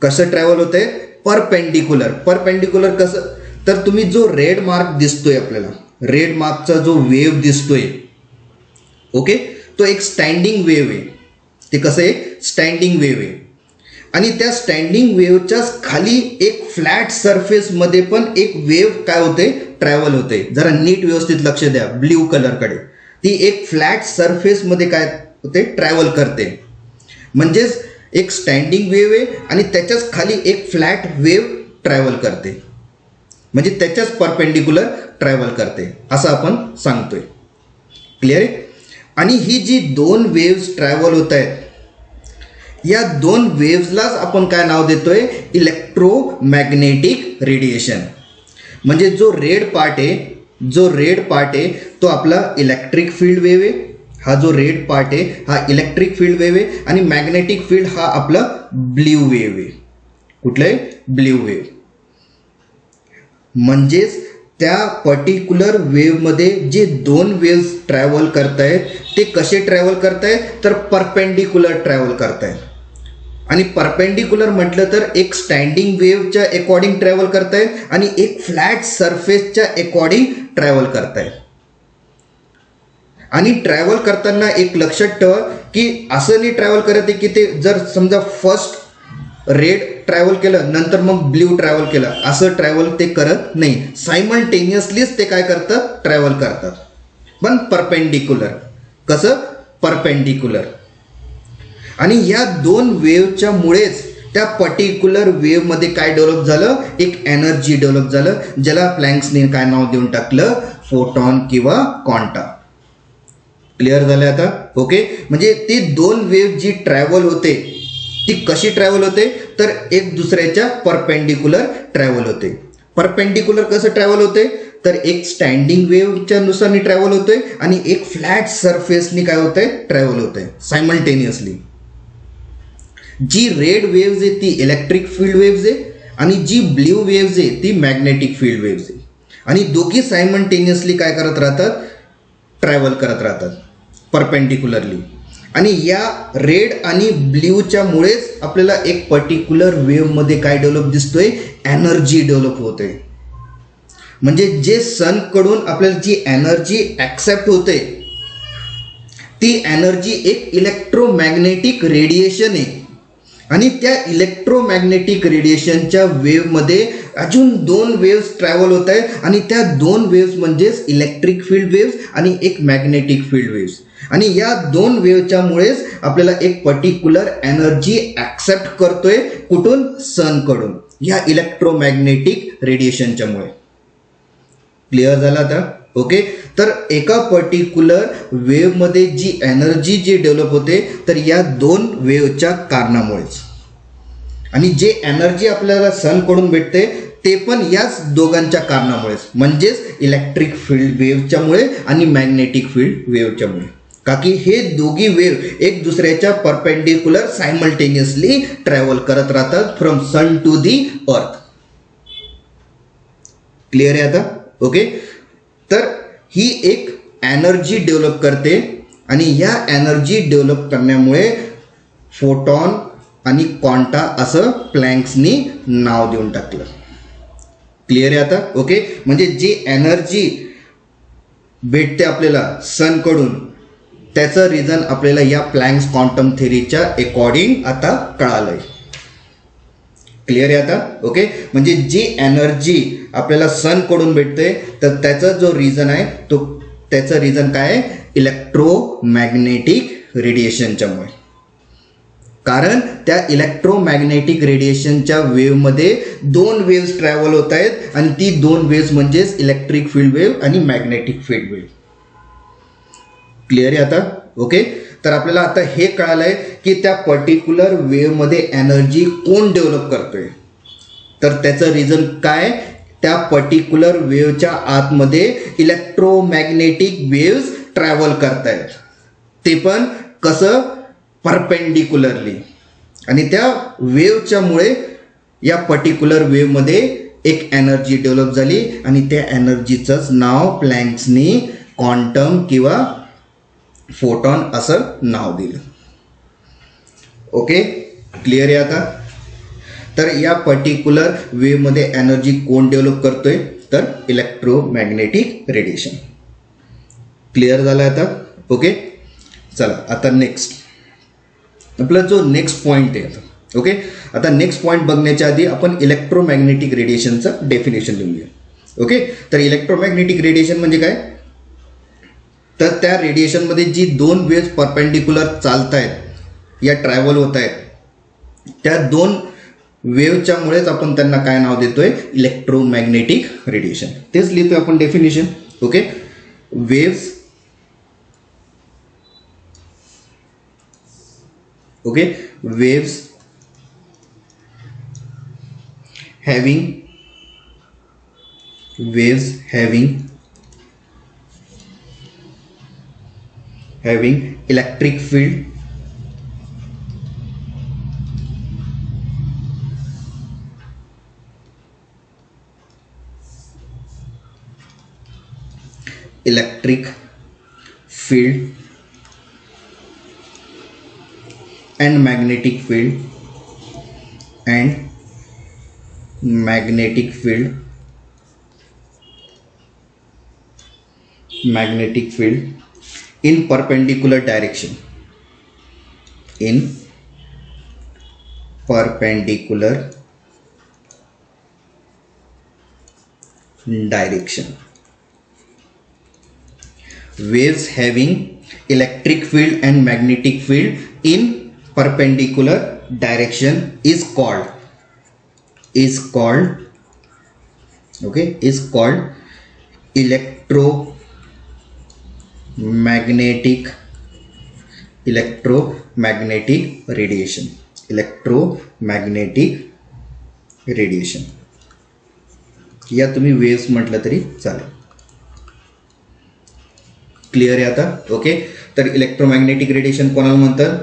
कसं ट्रॅव्हल होत आहे, परपेंडिक्युलर. परपेंडिक्युलर कसं, तर तुम्ही जो रेड मार्क दिसतोय आपल्याला, रेड मार्कचा जो वेव्ह दिसतोय, ओके, तो एक स्टँडिंग वेव्ह आहे. ते कसं आहे, स्टँडिंग वेव्ह आहे. आणि त्या स्टँडिंग वेव्हच्याच खाली एक फ्लॅट सरफेसमध्ये पण एक वेव्ह काय होते, ट्रॅव्हल होते. जरा नीट व्यवस्थित लक्ष द्या ब्ल्यू कलरकडे. ती एक फ्लॅट सरफेसमध्ये काय होते, ट्रॅव्हल करते. म्हणजेच एक स्टँडिंग वेव्ह आहे आणि त्याच्याच खाली एक फ्लॅट वेव्ह ट्रॅव्हल करते, म्हणजे त्याच्याच परपेंडिक्युलर ट्रॅव्हल करते असं आपण सांगतोय. क्लिअर आहे? आणि ही जी दोन वेव्स ट्रॅव्हल होत आहेत, या दोन वेव्सलाच आपण काय नाव देतोय, इलेक्ट्रोमॅग्नेटिक रेडिएशन. म्हणजे जो रेड पार्ट आहे तो आपला इलेक्ट्रिक फील्ड वेव्ह आहे. हा जो रेड पार्ट आहे हा इलेक्ट्रिक फील्ड वेव्ह आहे आणि मॅग्नेटिक फील्ड हा आपला ब्ल्यू वेव्ह आहे. कुठलं आहे, ब्ल्यू वेव्ह. म्हणजेच त्या पर्टिक्युलर वेव्हमध्ये जे दोन वेव्स ट्रॅव्हल करतायत ते कसे ट्रॅव्हल करतायत, तर परपेंडिक्युलर ट्रॅव्हल करतायत. आणि परपेंडिक्युलर म्हटलं तर एक स्टँडिंग वेव्हच्या अकॉर्डिंग ट्रॅव्हल करतायत आणि एक फ्लॅट सरफेसच्या अकॉर्डिंग ट्रॅव्हल करतायत. आणि ट्रॅव्हल करताना एक लक्षात ठेवा की असं नाही ट्रॅव्हल करत आहे की ते जर समजा फर्स्ट रेड ट्रॅव्हल केलं नंतर मग ब्ल्यू ट्रॅव्हल केलं, असं ट्रॅव्हल ते करत नाही. सायमल्टेनियसलीच ते काय करतात, ट्रॅव्हल करतात, पण परपेंडिक्युलर. कसं, परपेंडिक्युलर. आणि या दोन वेव्हच्या मुळेच त्या पर्टिक्युलर वेव्हमध्ये काय डेव्हलप झालं, एक एनर्जी डेव्हलप झालं, ज्याला प्लँक्सने काय नाव देऊन टाकलं, फोटॉन किंवा क्वांटा. क्लिअर झालं आता? ओके. म्हणजे ती दोन वेव्ह जी ट्रॅव्हल होते ती कशी ट्रॅव्हल होते, तर एक दुसऱ्याच्या परपेंडिक्युलर ट्रॅव्हल होते. परपेंडिक्युलर कसं ट्रॅव्हल होते, तर एक स्टँडिंग वेव्हच्या नुसार ट्रॅव्हल होतोय आणि एक फ्लॅट सरफेसनी काय होतंय, ट्रॅव्हल होतंय सायमल्टेनियसली. जी रेड वेव्ज आहे ती इलेक्ट्रिक फील्ड वेव्ज आहे आणि जी ब्ल्यू वेव्ज आहे ती मॅग्नेटिक फील्ड वेव्ज आहे. आणि दोघी सायमल्टेनियसली काय करत राहतात, ट्रॅव्हल करत राहतात परपेंडिक्युलरली. आणि या रेड आणि ब्ल्यूच्या मुळेच आपल्याला एक पर्टिक्युलर वेव्हमध्ये काय डेव्हलप दिसतोय, एनर्जी डेव्हलप होते. म्हणजे जे सनकडून आपल्याला जी एनर्जी ॲक्सेप्ट होते ती एनर्जी एक इलेक्ट्रोमॅग्नेटिक रेडिएशन आहे. आणि त्या इलेक्ट्रोमॅग्नेटिक रेडिएशनच्या वेव्हमध्ये अजून दोन वेव्स ट्रॅव्हल होत आहेत आणि त्या दोन वेव्स म्हणजेच इलेक्ट्रिक फील्ड वेव्स आणि एक मॅग्नेटिक फील्ड वेव्स. आणि या दोन वेव्हच्या मुळेच आपल्याला एक पर्टिक्युलर एनर्जी ॲक्सेप्ट करतोय, कुठून, सनकडून, या इलेक्ट्रोमॅग्नेटिक रेडिएशनच्या मुळे. क्लिअर झाला आता? ओके. तर एका पर्टिक्युलर वेव्हमध्ये जी एनर्जी जी डेव्हलप होते तर या दोन वेव्हच्या कारणामुळेच. आणि जे एनर्जी आपल्याला सनकडून भेटते ते पण याच दोघांच्या कारणामुळेच, म्हणजेच इलेक्ट्रिक फील्ड वेव्हच्यामुळे आणि मॅग्नेटिक फील्ड वेव्हच्यामुळे. का की हे दोघी वेव्ह एक दुसऱ्याच्या परपेंडिक्युलर सायमल्टेनियसली ट्रॅव्हल करत राहतात फ्रॉम सन टू दी अर्थ. क्लिअर आहे आता? ओके. तर ही एक एनर्जी डेव्हलप करते आणि या एनर्जी डेव्हलप करण्यामुळे फोटॉन आणि क्वांटा असं प्लँक्सनी नाव देऊन टाकलं. क्लिअर आहे आता? ओके. म्हणजे जी एनर्जी भेटते आपल्याला सनकडून त्याचं रिझन आपल्याला या प्लँक्स क्वांटम थेरीच्या अकॉर्डिंग आता कळालंय. क्लिअर आहे आता? ओके. म्हणजे जी एनर्जी आपल्याला सनकडून भेटते तर त्याचा जो रिझन आहे तो त्याचं रिझन काय आहे, इलेक्ट्रोमॅग्नेटिक रेडिएशनच्यामुळे. कारण त्या इलेक्ट्रोमॅग्नेटिक रेडिएशनच्या वेव्हमध्ये दोन वेव्स ट्रॅव्हल होत आहेत आणि ती दोन वेव्स म्हणजेच इलेक्ट्रिक फील्ड वेव्ह आणि मॅग्नेटिक फील्ड वेव्ह. क्लिअर आहे आता? ओके. तर आपल्याला आता हे कळालंय की त्या पर्टिक्युलर वेव्हमध्ये एनर्जी कोण डेव्हलप करतोय, तर त्याचं रिझन काय, त्या पर्टिक्युलर वेव्हच्या आतमध्ये इलेक्ट्रोमॅग्नेटिक वेव्स ट्रॅव्हल करतायत, ते पण कसं, परपेंडिक्युलरली. आणि त्या वेव्हच्या मुळे या पर्टिक्युलर वेव्हमध्ये एक एनर्जी डेव्हलप झाली आणि त्या एनर्जीचंच नाव प्लँक्सनी क्वांटम किंवा फोटॉन असं नाव दिलं. ओके. क्लिअर आहे आता? तर या पर्टिक्युलर वेव्हमध्ये एनर्जी कोण डेव्हलप करतोय, तर इलेक्ट्रोमॅग्नेटिक रेडिएशन. क्लिअर झालं आता? ओके. चला आता नेक्स्ट आपला जो नेक्स्ट पॉईंट आहे आता. ओके. आता नेक्स्ट पॉईंट बघण्याच्या आधी आपण इलेक्ट्रोमॅग्नेटिक रेडिएशनचं डेफिनेशन लिहूया. ओके. तर इलेक्ट्रोमॅग्नेटिक रेडिएशन म्हणजे काय, तर त्या रेडिएशनमध्ये जी दोन वेव्स परपेंडिक्युलर चालत आहेत या ट्रॅव्हल होत आहेत, त्या दोन वेव्हच्या मुळेच आपण त्यांना काय नाव देतोय, इलेक्ट्रोमॅग्नेटिक रेडिएशन. तेच लिहितोय आपण definition. Okay. Waves, okay, waves having electric field and magnetic field in perpendicular direction, in perpendicular direction. Waves having electric field and magnetic field in perpendicular direction is called electromagnetic radiation. Electromagnetic radiation या तुम्ही waves म्हटलं तरी चालेल. Clear आहे आता? Okay. तर electromagnetic radiation कोणाला म्हणतात?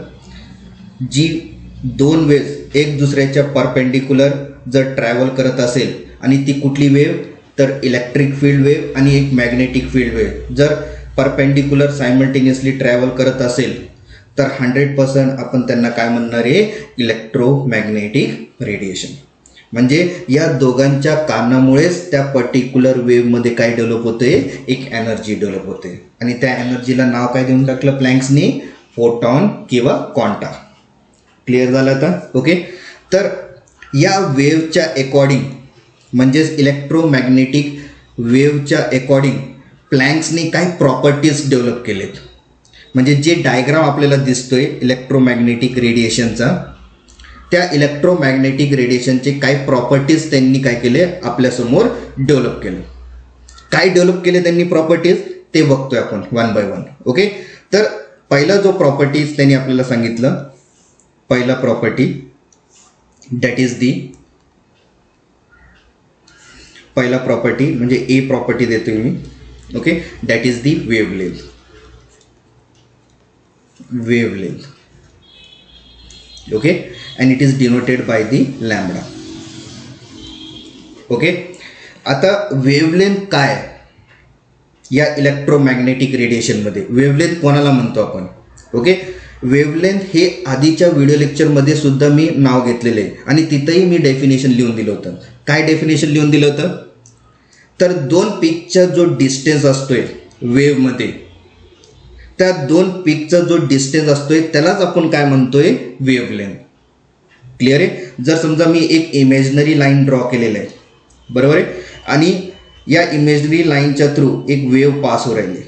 जी दोन वेव्स एक दुसऱ्याच्या परपेंडिक्युलर जर ट्रॅव्हल करत असेल आणि ती कुठली वेव्ह, तर इलेक्ट्रिक फील्ड वेव्ह आणि एक मॅग्नेटिक फील्ड वेव्ह जर परपेंडिक्युलर सायमल्टेनियसली ट्रॅव्हल करत असेल तर 100% आपण त्यांना काय म्हणणार आहे? Electromagnetic radiation. म्हणजे या दोघांच्या कारणामुळेच त्या पर्टिक्युलर वेव्हमध्ये काय डेव्हलप होते? एक एनर्जी डेव्हलप होते आणि त्या एनर्जीला नाव काय देऊन टाकलं प्लँक्सनी? फोटॉन किंवा क्वांटा. क्लिअर झालं आता? ओके. तर या वेव्हच्या अकॉर्डिंग म्हणजेच इलेक्ट्रोमॅग्नेटिक वेव्हच्या अकॉर्डिंग प्लँक्सनी काय प्रॉपर्टीज डेव्हलप केलेत. म्हणजे जे डायग्राम आपल्याला दिसतोय इलेक्ट्रोमॅग्नेटिक रेडिएशनचा, त्या इलेक्ट्रोमॅग्नेटिक रेडिएशनचे काही प्रॉपर्टीज त्यांनी काय केले? आपल्यासमोर डेव्हलप केले. काय डेव्हलप केले त्यांनी प्रॉपर्टीज ते बघतोय आपण वन बाय वन. ओके. तर पहिला जो प्रॉपर्टीज त्यांनी आपल्याला सांगितलं, पहिला प्रॉपर्टी दॅट इज दी, पहिला प्रॉपर्टी म्हणजे ए प्रॉपर्टी देतोय मी. Okay. That is the wavelength. Okay, and it is denoted by the lambda. Okay. आता वेवलेंथ काय या इलेक्ट्रोमॅग्नेटिक रेडिएशन मध्ये? वेवलेंथ कोणाला म्हणतो आपण? ओके. वेवलेंथ हे आधीच्या व्हिडिओ लेक्चरमध्ये सुद्धा मी नाव घेतलेले आहे आणि तिथंही मी डेफिनेशन लिहून दिलं होतं. काय डेफिनेशन लिहून दिलं होतं? तर दोन पीकचा जो डिस्टन्स असतोय वेव्हमध्ये, त्या दोन पीकचा जो डिस्टन्स असतोय त्यालाच आपण काय म्हणतोय? वेवलेंथ. क्लिअर आहे? जर समजा मी एक इमेजनरी लाईन ड्रॉ केलेलं आहे, बरोबर आहे, आणि या इमेजनरी लाईनच्या थ्रू एक वेव्ह पास हो राहिली,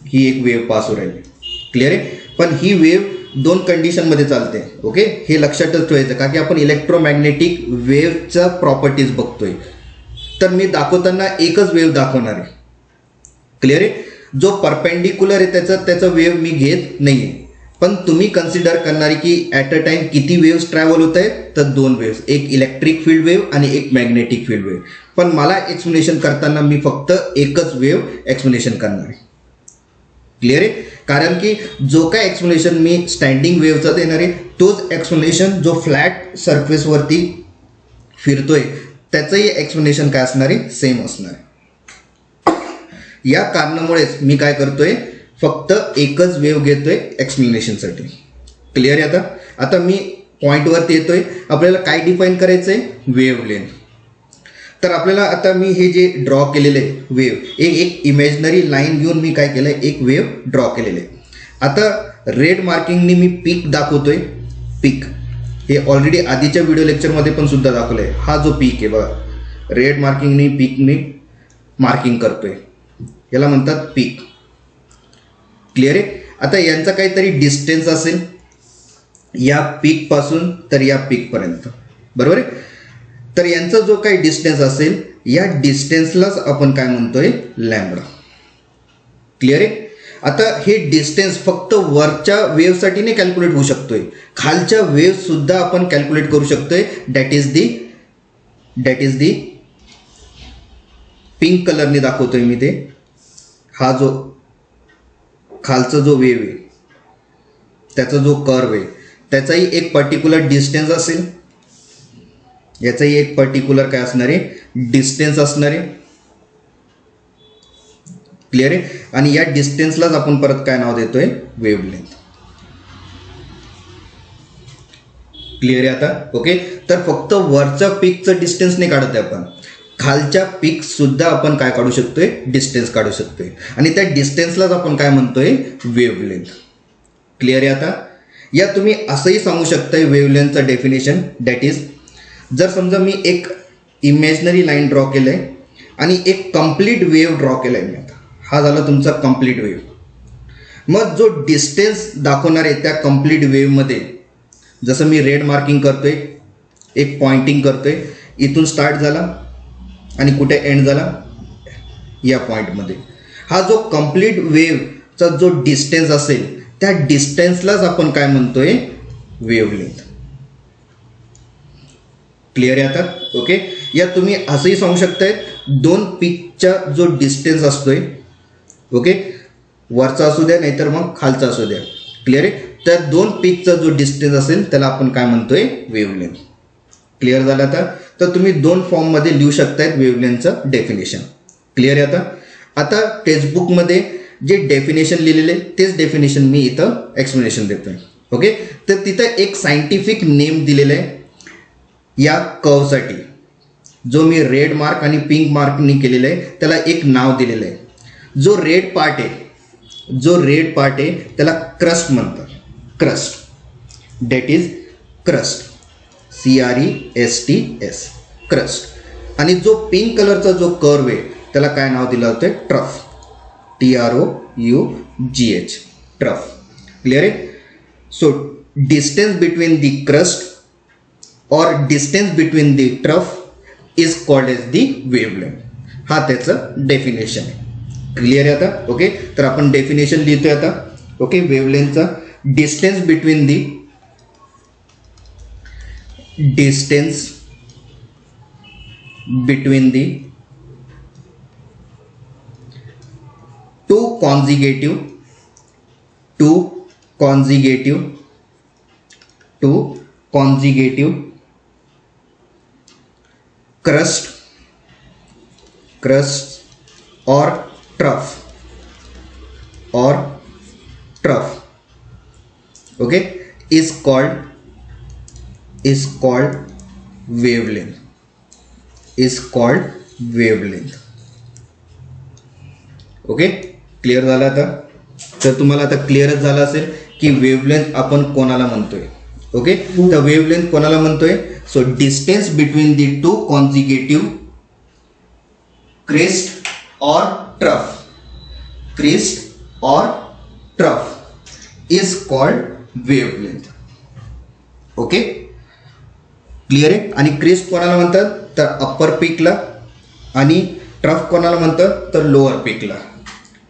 ही एक वेव्ह पास हो राहिली. क्लिअर आहे? पण ही वेव्ह दोन कंडिशनमध्ये चालते. ओके. हे लक्षातच ठेवायचं का की आपण इलेक्ट्रोमॅग्नेटिक वेव्हचा प्रॉपर्टीज बघतोय. तर मी दाखवताना एकच वेव्ह दाखवणार आहे. क्लिअर आहे? जो परपेंडिक्युलर आहे त्याचा वेव्ह मी घेत नाही आहे. पण तुम्ही कन्सिडर करणार की ॲट अ टाइम किती वेव्स ट्रॅव्हल होत आहेत? तर दोन वेव्स, एक इलेक्ट्रिक फील्ड वेव्ह आणि एक मॅग्नेटिक फील्ड वेव्ह. पण मला एक्सप्लेनेशन करताना मी फक्त एकच वेव्ह एक्सप्लेनेशन करणार आहे. क्लिअर आहे? कारण की जो काय एक्सप्लेनेशन मी स्टँडिंग वेव्हचा देणार आहे तोच एक्सप्लेनेशन जो फ्लॅट सरफेसवरती फिरतोय त्याचंही एक्सप्लेनेशन काय असणार आहे? सेम असणार आहे. या कारणामुळेच मी काय करतोय? फक्त एकच वेव्ह घेतोय एक्सप्लेनेशनसाठी. क्लिअर आहे? आता मी पॉईंटवरती येतोय. आपल्याला काय डिफाईन करायचं आहे? वेव्हलेंथ. तर आपल्याला आता मी हे जे ड्रॉ केलेलं आहे वेव्ह, एक इमेजनरी लाईन घेऊन मी काय केलं? एक वेव्ह ड्रॉ केलेलं आहे. आता रेड मार्किंगनी मी पीक दाखवतोय. पीक हे ऑलरेडी आधीच्या व्हिडिओ लेक्चरमध्ये पण सुद्धा दाखवलं आहे. हा जो पीक आहे बघा, रेड मार्किंगनी पीक मी मार्किंग करतोय, याला म्हणतात पीक. क्लिअर आहे? आता यांचा काहीतरी डिस्टन्स असेल या पीक पासून तर या पीक पर्यंत, बरोबर आहे. तर यांचा जो काही डिस्टन्स असेल या डिस्टन्सलाच आपण काय म्हणतोय? लॅम्बडा. क्लिअर आहे? आता हे डिस्टन्स फक्त वरच्या वेव्हसाठी नाही कॅल्क्युलेट होऊ शकतोय, खालच्या वेव्ह सुद्धा आपण कॅल्क्युलेट करू शकतोय. दॅट इज दी पिंक कलरने दाखवतोय मी ते. हा जो खालचा जो वेव्ह आहे त्याचा जो कर्व आहे त्याचाही एक पर्टिक्युलर डिस्टन्स असेल, याचाही एक पर्टिक्युलर काय असणार आहे? डिस्टन्स असणार आहे. क्लिअर आहे? आणि या डिस्टन्सलाच आपण परत काय नाव देतोय? वेव्हलेंथ. क्लिअर आहे आता? ओके. तर फक्त वरच्या पीकचं डिस्टन्स नाही काढत आहे आपण, खालच्या पीकसुद्धा आपण काय काढू शकतोय, डिस्टन्स काढू शकतोय आणि त्या डिस्टन्सलाच आपण काय म्हणतोय, वेव्हलेंथ. क्लिअर आहे आता. या तुम्ही असंही सांगू शकताय वेव्हलेंथचं डेफिनेशन, दॅट इज जर समजा मी एक इमॅजिनरी लाईन ड्रॉ केलं आहे आणि एक कंप्लीट वेव्ह ड्रॉ केला आहे मी, आता हा झाला तुमचा कंप्लीट वेव्ह. मग जो डिस्टन्स दाखवणार आहे त्या कंप्लीट वेव्हमध्ये, जसं मी रेड मार्किंग करतोय, एक पॉइंटिंग करतोय, इथून स्टार्ट झाला आणि कुठे एंड झाला या पॉईंटमध्ये, हा जो कंप्लीट वेव्हचा जो डिस्टन्स असेल त्या डिस्टन्सलाच आपण काय म्हणतोय, वेव्हलेंथ. क्लिअर आहे आता. ओके. या तुम्ही असंही सांगू शकताय दोन पीकचा जो डिस्टन्स असतोय, ओके, वरचा असू द्या नाहीतर मग खालचा असू द्या. क्लिअर आहे. तर दोन पीकचा जो डिस्टन्स असेल त्याला आपण काय म्हणतोय, वेव्हलेंथ. क्लिअर झालं आता. तर तुम्ही दोन फॉर्ममध्ये लिहू शकतायत वेव्हलेंथचं डेफिनेशन. क्लिअर आहे आता. आता टेक्स्टबुकमध्ये जे डेफिनेशन लिहिलेले तेच डेफिनेशन मी इथं एक्सप्लेनेशन देतोय. ओके. तर तिथं एक सायंटिफिक नेम दिलेलं आहे या कर्वसाठी, जो मी रेड मार्क आणि पिंक मार्कनी केलेलं आहे त्याला एक नाव दिलेलं आहे. जो रेड पार्ट आहे त्याला क्रस्ट म्हणतात. Crust, that is crust, CRESTS, crust. आणि जो पिंक कलरचा जो कर्व आहे त्याला काय नाव दिलं होतं, ट्रफ, TROUGH, ट्रफ. क्लिअर आहे. So distance between the crust और distance between the trough is called as the wavelength. हा त्याचं डेफिनेशन आहे. क्लिअर आहे आता. ओके. तर आपण डेफिनेशन लिहितोय आता. ओके. वेव्हलेंथचा distance between the two consecutive crust or trough, okay, is called wavelength. Okay. Clear झालं आता. तर तुम्हाला आता क्लिअरच झालं असेल की वेव्हलेंथ आपण कोणाला म्हणतोय. ओके. तर वेव्हलेंथ कोणाला म्हणतोय, so distance between the two consecutive crest और trough is called wavelength. Okay. Clear आहे. आणि क्रेस्ट कोणाला म्हणतात, तर अप्पर पीकला, आणि ट्रफ कोणाला म्हणतात, तर लोअर पीकला.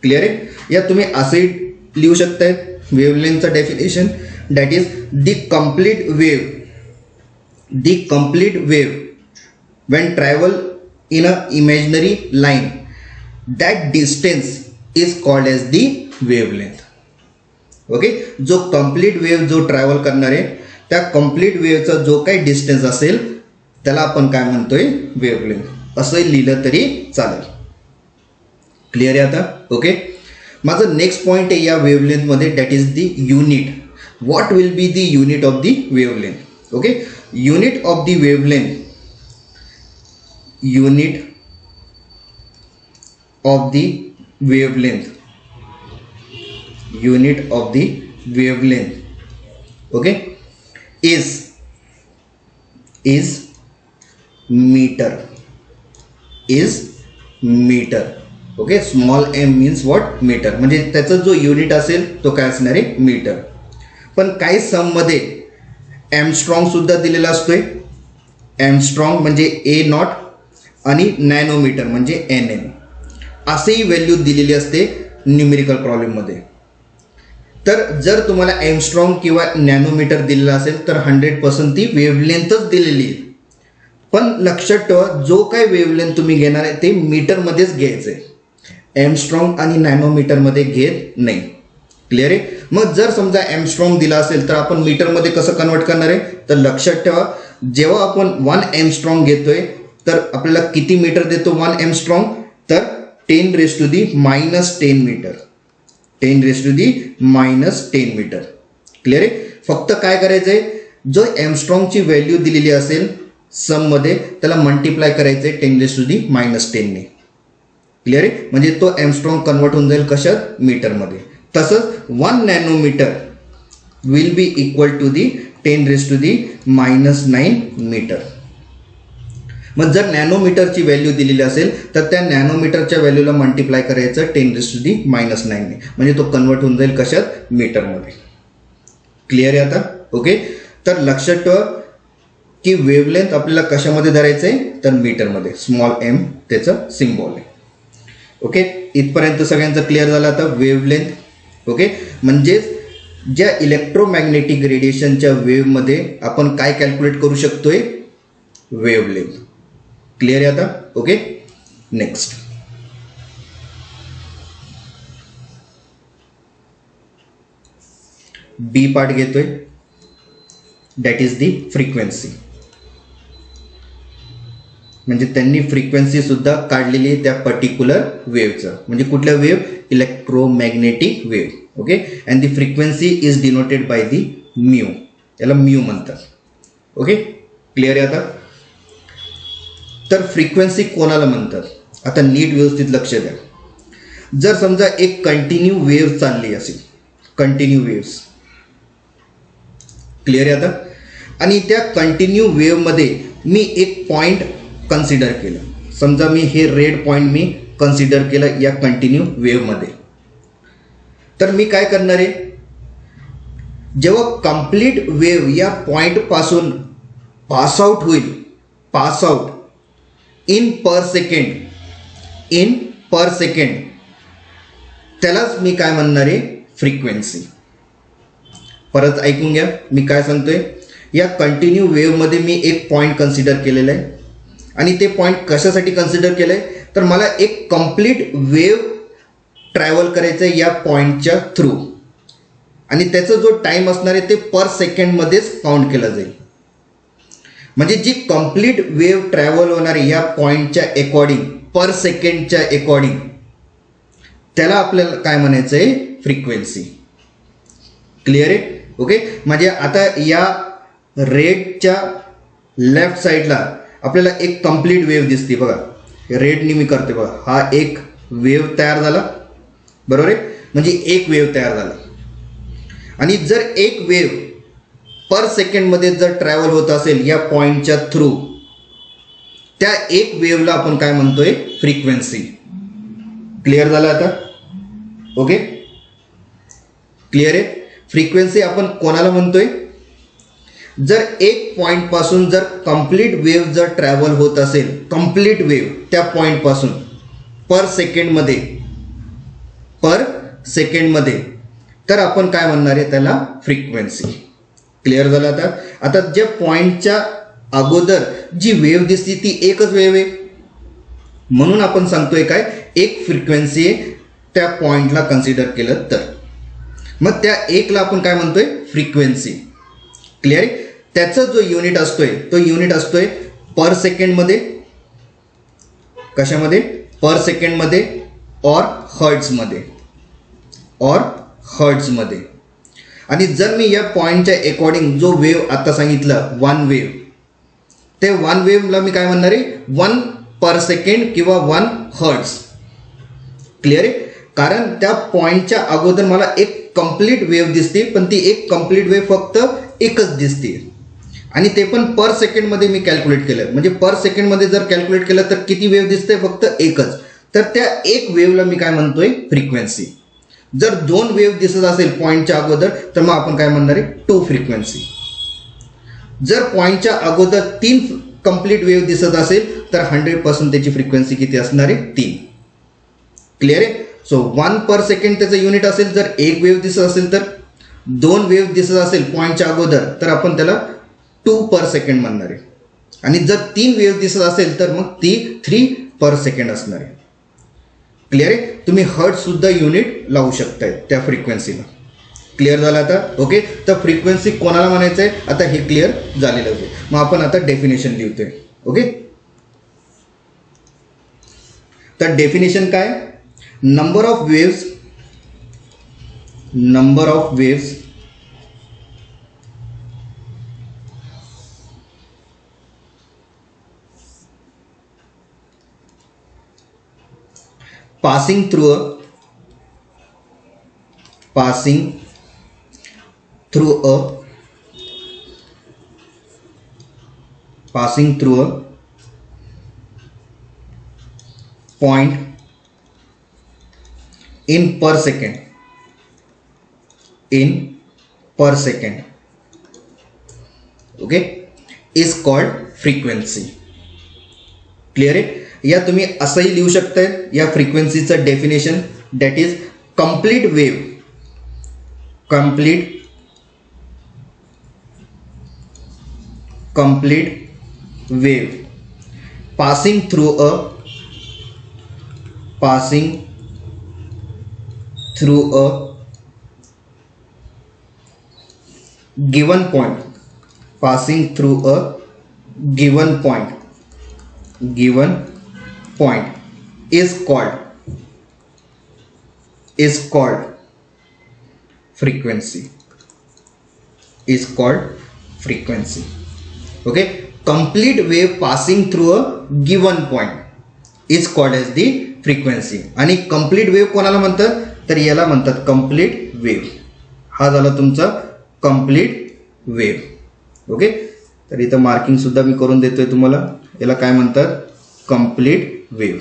क्लिअर आहे. या तुम्ही असेही लिहू शकताय वेव्हलेंथचं definition, that is the complete wave when travel in a imaginary line, that distance is called as the wavelength. Okay. जो कंप्लीट वेव्ह जो ट्रॅव्हल करणार आहे त्या कंप्लीट वेव्हचा जो काही डिस्टन्स असेल त्याला आपण काय म्हणतोय, वेव्हलेंथ. असं लिहिलं तरी चालेल. क्लिअर आहे आता. ओके. माझं नेक्स्ट पॉईंट आहे या वेव्हलेंथमध्ये, that is the unit. What will be the unit of the wavelength. Okay. Unit of the wavelength okay, is meter. Okay. Small m means what, metre. म्हणजे त्याचा जो युनिट असेल तो काय असणार आहे, मीटर. पण काही सममध्ये एमस्ट्रॉंग सुद्धा दिलेला असतोय. एमस्ट्रॉंग म्हणजे A0 आणि नॅनोमीटर म्हणजे NM असेही व्हॅल्यू दिलेली असते न्यूमेरिकल प्रॉब्लेममध्ये. तर जर तुम्हाला एमस्ट्रॉंग किंवा नॅनोमीटर दिलेला असेल तर 100% ती वेव्हलेंथच दिलेली आहे. पण लक्षात ठेवा, जो काय वेव्हलेंथ तुम्ही घेणार आहे ते मीटरमध्येच घ्यायचं आहे, एमस्ट्रॉंग आणि नॅनोमीटरमध्ये घेत नाही. क्लिअर आहे. मग जर समजा एमस्ट्रॉंग दिला असेल तर आपण मीटरमध्ये कसं कन्वर्ट करणार आहे, तर लक्षात ठेवा, जेव्हा आपण 1 एमस्ट्रॉंग घेतोय तर आपल्याला किती मीटर देतो 1 एमस्ट्रॉंग, तर 10⁻⁻10 मीटर. 10⁻⁻10 मीटर. क्लिअर आहे. फक्त काय करायचं आहे, जो एमस्ट्रॉंगची व्हॅल्यू दिलेली असेल सममध्ये त्याला मल्टिप्लाय करायचं आहे 10⁻⁻10 ने. क्लिअर आहे. म्हणजे तो एंगस्ट्रॉम कन्वर्ट होऊन जाईल कशात, मीटरमध्ये. तसंच 1 nanometre will be equal to the 10⁻⁹ metre. मग जर नॅनोमीटरची व्हॅल्यू दिलेली असेल तर त्या नॅनोमीटरच्या व्हॅल्यूला मल्टिप्लाय करायचं 10⁻⁹ ने, म्हणजे तो कन्वर्ट होऊन जाईल कशात, मीटरमध्ये. क्लिअर आहे आता. ओके. तर लक्षात ठेवा की वेव्हलेंथ आपल्याला कशामध्ये धरायचं आहे, तर मीटरमध्ये. स्मॉल m त्याचं सिम्बॉल आहे. ओके. इथपर्यंत सगळ्यांचं क्लिअर झालं आता वेव्हलेंथ. ओके. म्हणजेच ज्या इलेक्ट्रोमॅग्नेटिक रेडिएशनच्या वेव्हमध्ये आपण काय कॅल्क्युलेट करू शकतोय, वेव्हलेंथ. क्लिअर आहे आता. ओके. नेक्स्ट बी पार्ट घेतोय, दॅट इज दी फ्रिक्वेन्सी. म्हणजे त्यांनी फ्रिक्वेन्सी सुद्धा काढलेली आहे त्या पर्टिक्युलर वेव्हचं. म्हणजे कुठल्या wave, electromagnetic wave. Okay. And the frequency is denoted by the mu. याला म्यू म्हणतात. ओके. क्लिअर आहे आता. तर फ्रिक्वेन्सी कोणाला म्हणतात, आता नीट व्यवस्थित लक्ष द्या. जर समजा एक कंटिन्यू वेव्ह चालली असेल, कंटिन्यू वेव्स. क्लिअर आहे आता. आणि त्या कंटिन्यू वेव्हमध्ये मी एक पॉइंट कन्सिडर केलं. समजा मी हे रेड पॉइंट मी कन्सिडर केलं या कंटिन्यू वेव्हमध्ये. तर मी काय करणार आहे, जेव्हा कंप्लीट वेव्ह या पॉइंट पासून पास आउट होईल, pass out in per second, त्यालाच मी काय म्हणणार आहे, फ्रिक्वेन्सी. परत ऐकून घ्या मी काय सांगतोय. या कंटिन्यू वेव्हमध्ये मी एक पॉइंट कन्सिडर केलेला आहे. आणि ते पॉइंट कशासाठी कन्सिडर केलं आहे, तर मला एक कंप्लीट वेव्ह ट्रॅव्हल करायचं आहे या पॉइंटच्या थ्रू. आणि त्याचा जो टाईम असणार आहे ते पर सेकंडमध्येच काउंट केला जाईल. म्हणजे जी कंप्लीट वेव्ह ट्रॅव्हल होणार आहे या पॉइंटच्या अकॉर्डिंग, पर सेकंडच्या अकॉर्डिंग, त्याला आपल्याला काय म्हणायचं आहे, फ्रिक्वेन्सी. क्लिअर आहे. ओके. म्हणजे आता या रेडच्या लेफ्ट साईडला आपल्याला एक कंप्लीट वेव्ह दिसते बघा. रेडनी मी करते बघा. हा एक वेव्ह तयार झाला, बरोबर आहे. म्हणजे एक वेव्ह तयार झाला. आणि जर एक वेव्ह पर सेकंडमध्ये जर ट्रॅव्हल होत असेल या पॉइंटच्या थ्रू, त्या एक वेव्हला आपण काय म्हणतोय, फ्रिक्वेन्सी. क्लिअर झालं आता. ओके. क्लिअर आहे. फ्रिक्वेन्सी आपण कोणाला म्हणतोय, जर एक पॉइंट पासून जर कंप्लीट वेव्ह जर ट्रॅव्हल होत असेल, कंप्लीट वेव्ह त्या पॉइंट पासून पर सेकंडमध्ये, तर आपण काय म्हणणार आहे, त्याला फ्रिक्वेन्सी. क्लिअर झालं आता. आता ज्या पॉइंटच्या अगोदर जी वेव्ह दिसते ती एकच वेव्ह आहे, म्हणून आपण सांगतोय काय, एक फ्रिक्वेन्सी आहे त्या पॉइंटला कन्सिडर केलं तर. मग त्या एकला आपण काय म्हणतोय, फ्रिक्वेन्सी. क्लिअर आहे. त्याचा जो युनिट असतोय तो युनिट असतोय पर सेकंडमध्ये, कशामध्ये, पर सेकंडमध्ये और हर्ट्झमध्ये. आणि जर मी या पॉइंटच्या अकॉर्डिंग जो वेव्ह आता सांगितलं, वन वेव्ह, ते वन वेव्हला मी काय म्हणणार आहे, 1 पर सेकंड किंवा 1 हर्ट्झ. क्लिअर आहे. कारण त्या पॉइंटच्या अगोदर मला एक कंप्लीट वेव्ह दिसते, पण ती एक कंप्लीट वेव्ह फक्त एकच दिसते. आणि ते पण पर सेकंडमध्ये मी कॅल्क्युलेट केलं. म्हणजे पर सेकंडमध्ये जर कॅल्क्युलेट केलं तर किती वेव्ह दिसते, फक्त एकच. तर त्या एक वेव्हला मी काय म्हणतोय, फ्रिक्वेन्सी. जर 2 वेव्ह दिसत असेल पॉइंटच्या अगोदर तर मग आपण काय म्हणणार आहे, 2 फ्रिक्वेन्सी. जर पॉइंटच्या अगोदर 3 कंप्लीट वेव्ह दिसत असेल तर 100% त्याची फ्रिक्वेन्सी किती असणार आहे, 3. क्लिअर आहे. सो 1 पर सेकंड त्याचं युनिट असेल. जर एक वेव्ह दिसत असेल तर, 2 वेव्ह दिसत असेल पॉइंटच्या अगोदर तर आपण त्याला 2 पर सेकंड म्हणणार आहे. आणि जर 3 वेव्ह दिसत असेल तर मग ती 3 पर सेकंड असणार आहे. क्लिअर आहे. तुम्ही हर्ट्झ सुद्धा युनिट लावू शकताय त्या फ्रिक्वेन्सीला. क्लिअर झालं आता. ओके. तर फ्रिक्वेन्सी कोणाला म्हणायचं आहे, आता हे क्लिअर झालेलं आहे. मग आपण आता डेफिनेशन लिहितोय. ओके. तर डेफिनेशन काय, number of waves passing through a point in per second okay is called frequency. Clear आहे. या तुम्ही असंही लिहू शकताय या फ्रिक्वेन्सीचं definition, that is complete wave passing through a given point is called frequency. Okay, complete wave passing through a given point is called as the frequency. आणि complete wave कोणाला म्हणतात, तर याला म्हणतात complete wave. हा झाला तुमचा complete wave. ओके, तर इथं मार्किंग सुद्धा मी करून देतोय तुम्हाला. याला काय म्हणतात, complete wave.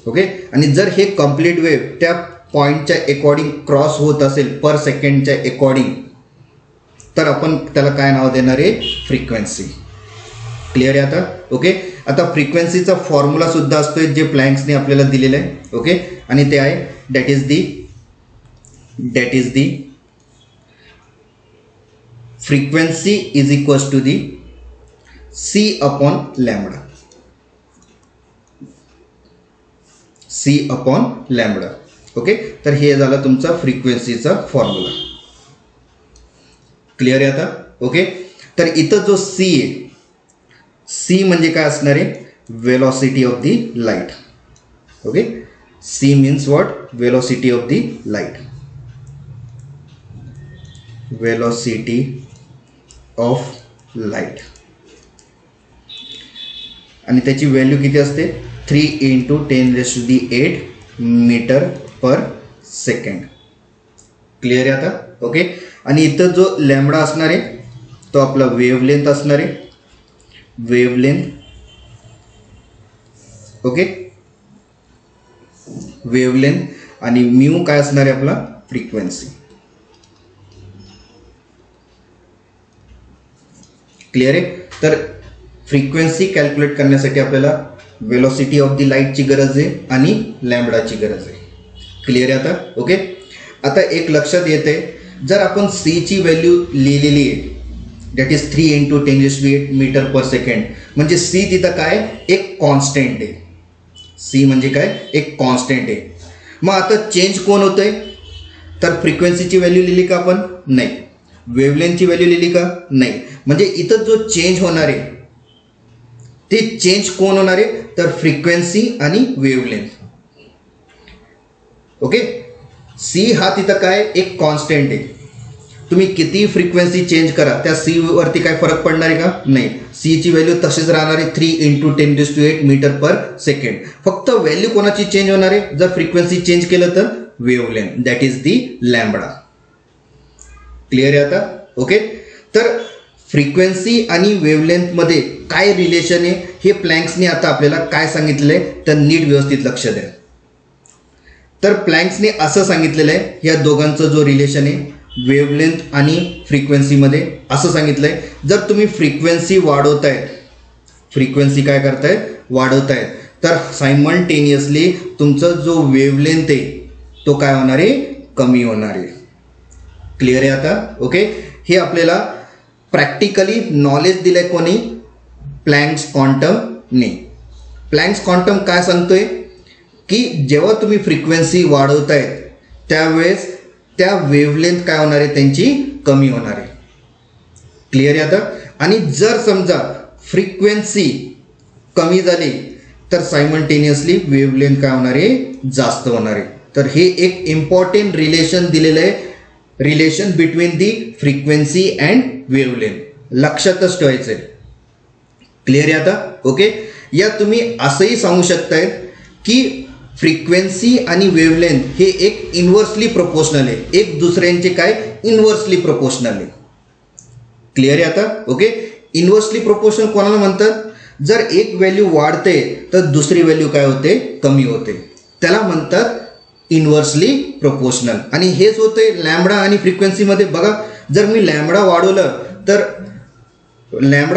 ओके, आणि जर हे कंप्लीट वेव्ह त्या पॉइंटच्या अकॉर्डिंग क्रॉस होत असेल पर सेकंडच्या अकॉर्डिंग, तर आपण त्याला काय नाव देणार आहे, फ्रिक्वेन्सी. क्लिअर आहे आता. ओके, आता फ्रिक्वेन्सीचा फॉर्म्युला सुद्धा असतोय जे प्लँक्सने आपल्याला दिलेला आहे. ओके, आणि ते आहे that is the frequency is equals to the C upon lambda. Okay, तर हे झालं तुमचा फ्रिक्वेन्सीचा फॉर्म्युला. क्लिअर आहे आता. ओके, तर इथं जो C आहे, C म्हणजे काय असणार आहे, velocity of the light. Okay, C means what, velocity of the light. Velocity of light, आणि त्याची व्हॅल्यू किती असते, 3 × 10⁸ मीटर पर सेकंड. क्लिअर आहे आता. ओके, आणि इथं जो लॅम्बडा असणार आहे तो आपला वेवलेंथ असणार आहे, वेवलेंथ. ओके, वेवलेंथ, आणि म्यू काय असणार आहे आपला, फ्रिक्वेन्सी. क्लिअर आहे. तर फ्रिक्वेन्सी कॅल्क्युलेट करण्यासाठी आपल्याला वेलॉसिटी ऑफ दी लाईटची गरज आहे आणि लॅम्बडाची गरज आहे. क्लिअर आहे आता. ओके, आता एक लक्षात येते, जर आपण C ची व्हॅल्यू लिहिलेली आहे that is 3 × 10⁸ metre per second, म्हणजे C तिथं काय, एक कॉन्स्टंट आहे. C म्हणजे काय, एक कॉन्स्टंट आहे. मग आता चेंज कोण होतंय, तर फ्रिक्वेन्सीची व्हॅल्यू लिहिली का आपण, नाही. वेवलेंथची व्हॅल्यू लिहिली का, नाही. म्हणजे इथं जो चेंज होणार आहे ते चेंज कोण होणार आहे, तर फ्रिक्वेन्सी आणि वेवलेंथ. ओके, C हा तिथं काय, एक कॉन्स्टंट आहे. तुम्ही किती फ्रिक्वेन्सी चेंज करा, त्या C वरती काय फरक पडणार आहे का, नाही. C ची व्हॅल्यू तशीच राहणार आहे, 3 × 10⁸ मीटर पर सेकंड. फक्त व्हॅल्यू कोणाची चेंज होणार आहे, जर फ्रिक्वेन्सी चेंज केलं तर wavelength, that is the lambda. Clear आहे आता. ओके, तर फ्रिक्वेन्सी आणि वेवलेंथमध्ये काय रिलेशन आहे हे प्लँक्सने आता आपल्याला काय सांगितलेलं आहे, तर नीट व्यवस्थित लक्ष द्या. तर प्लँक्सने असं सांगितलेलं आहे, या दोघांचं जो रिलेशन आहे वेवलेंथ आणि फ्रिक्वेन्सीमध्ये, असं सांगितलं आहे, जर तुम्ही फ्रिक्वेन्सी वाढवतायत, फ्रिक्वेन्सी काय करतायत, वाढवतायत, तर सायमल्टेनियसली तुमचा जो वेवलेंथ आहे तो काय होणार आहे, कमी होणार आहे. क्लिअर आहे आता. ओके, हे आपल्याला प्रॅक्टिकली नॉलेज दिलंय कोणी, प्लँक्स क्वांटमने. प्लँक्स क्वांटम काय सांगतोय की जेव्हा तुम्ही फ्रिक्वेन्सी वाढवतायत त्यावेळेस त्या वेवलेंथ काय होणार आहे, त्यांची कमी होणार आहे. क्लिअर आहे आता. आणि जर समजा फ्रिक्वेन्सी कमी झाली तर सायमल्टेनियसली वेवलेंथ काय होणार आहे, जास्त होणार आहे. तर हे एक इम्पॉर्टंट रिलेशन दिलेलं आहे, relation between the frequency and wavelength. लक्षातच ठेवायचं आहे. क्लिअर आहे आता? ओके. या तुम्ही असंही सांगू शकताय की फ्रिक्वेन्सी आणि वेव्हलेंथ हे एक इन्व्हर्सली प्रोपोर्शनल आहे, एक दुसऱ्यांचे काय इन्व्हर्सली प्रोपोर्शनल आहे. क्लिअर आहे आता? ओके. इन्व्हर्सली प्रोपोर्शनल कोणाला म्हणतात? जर एक व्हॅल्यू वाढते तर दुसरी व्हॅल्यू काय होते? कमी होते. त्याला म्हणतात इन्व्हर्सली प्रोपोर्शनल. आणि हेच होते लॅम्बडा आणि फ्रिक्वेन्सीमध्ये. बघा, जर मी लॅम्बडा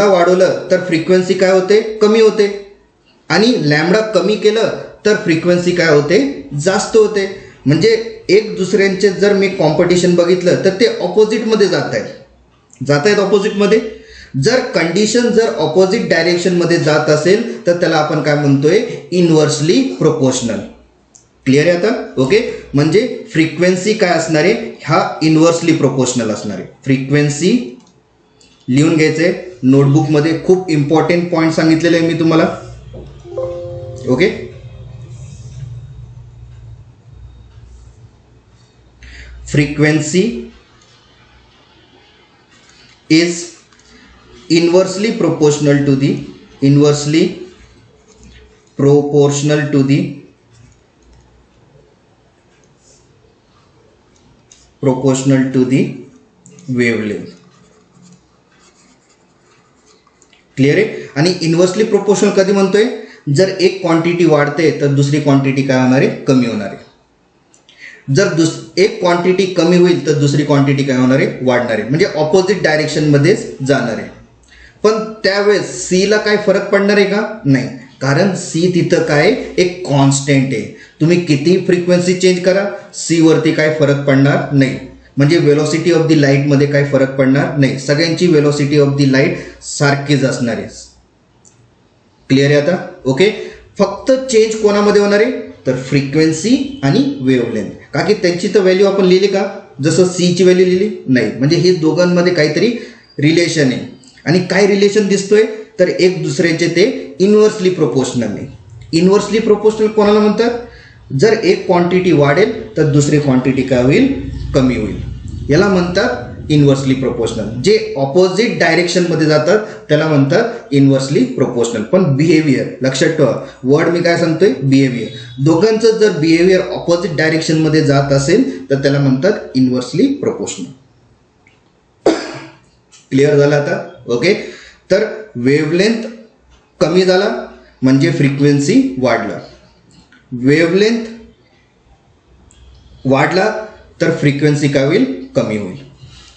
वाढवलं तर फ्रिक्वेन्सी काय होते? कमी होते. आणि लॅम्बडा कमी केलं तर फ्रिक्वेन्सी काय होते? जास्त होते. म्हणजे एक दुसऱ्यांचे जर मी कॉम्पिटिशन बघितलं तर ते ऑपोजिटमध्ये जात आहेत ऑपोजिटमध्ये. जर कंडिशन जर ऑपोजिट डायरेक्शनमध्ये जात असेल तर त्याला आपण काय म्हणतोय? Inversely proportional. क्लिअर आहे आता? ओके. म्हणजे फ्रिक्वेन्सी काय असणार आहे? हा इन्व्हर्सली प्रोपोर्शनल असणार आहे. फ्रिक्वेन्सी लिहून घ्यायचे नोटबुकमध्ये. खूप इम्पॉर्टंट पॉईंट सांगितलेले आहे मी तुम्हाला. Okay. Frequency is inversely proportional to the wavelength. Clear आहे? आणि इन्व्हर्सली प्रोपोर्शनल कधी म्हणतोय? जर एक क्वांटिटी वाढते तर दुसरी क्वांटिटी काय होणार आहे? कमी होणार आहे. जर एक क्वांटिटी कमी होईल तर दुसरी क्वांटिटी काय होणार आहे? वाढणार आहे. म्हणजे ऑपोजिट डायरेक्शनमध्येच जाणार आहे. पण त्यावेळेस सीला काय फरक पडणार आहे का? नाही. कारण सी तिथं काय एक कॉन्स्टंट आहे. तुम्ही किती फ्रिक्वेन्सी चेंज करा, सी वरती काय फरक पडणार नाही. म्हणजे वेलोसिटी ऑफ द लाईटमध्ये काय फरक पडणार नाही. सगळ्यांची वेलोसिटी ऑफ द लाईट सारखीच असणार आहे. क्लिअर आहे आता? ओके. फक्त चेंज कोणामध्ये होणार आहे? तर फ्रिक्वेन्सी आणि वेव्हलेंथ. का की त्यांची तर व्हॅल्यू आपण लिहिली का? जसं सीची व्हॅल्यू लिहिली नाही. म्हणजे हे दोघांमध्ये काहीतरी रिलेशन आहे. आणि काय रिलेशन दिसतोय? तर एक दुसऱ्याचे ते इन्व्हर्सली प्रोपोर्शनल आहे. इन्व्हर्सली प्रोपोर्शनल कोणाला म्हणतात? जर एक क्वांटिटी वाढेल तर दुसरी क्वांटिटी काय होईल? कमी होईल. याला म्हणतात इन्व्हर्सली प्रोपोर्शनल. जे ऑपोजिट डायरेक्शनमध्ये जातात त्याला म्हणतात इन्व्हर्सली प्रोपोर्शनल. पण बिहेवियर लक्षात ठेवा, वर्ड मी काय सांगतोय? बिहेवियर. दोघांचं जर बिहेवियर ऑपोजिट डायरेक्शनमध्ये जात असेल तर त्याला म्हणतात इन्व्हर्सली प्रोपोर्शनल. क्लिअर झालं आता? ओके. तर वेव्हलेंथ कमी झाला म्हणजे फ्रिक्वेन्सी वाढला. वेव्हलेंथ वाढला तर फ्रिक्वेन्सी काय होईल? कमी होईल.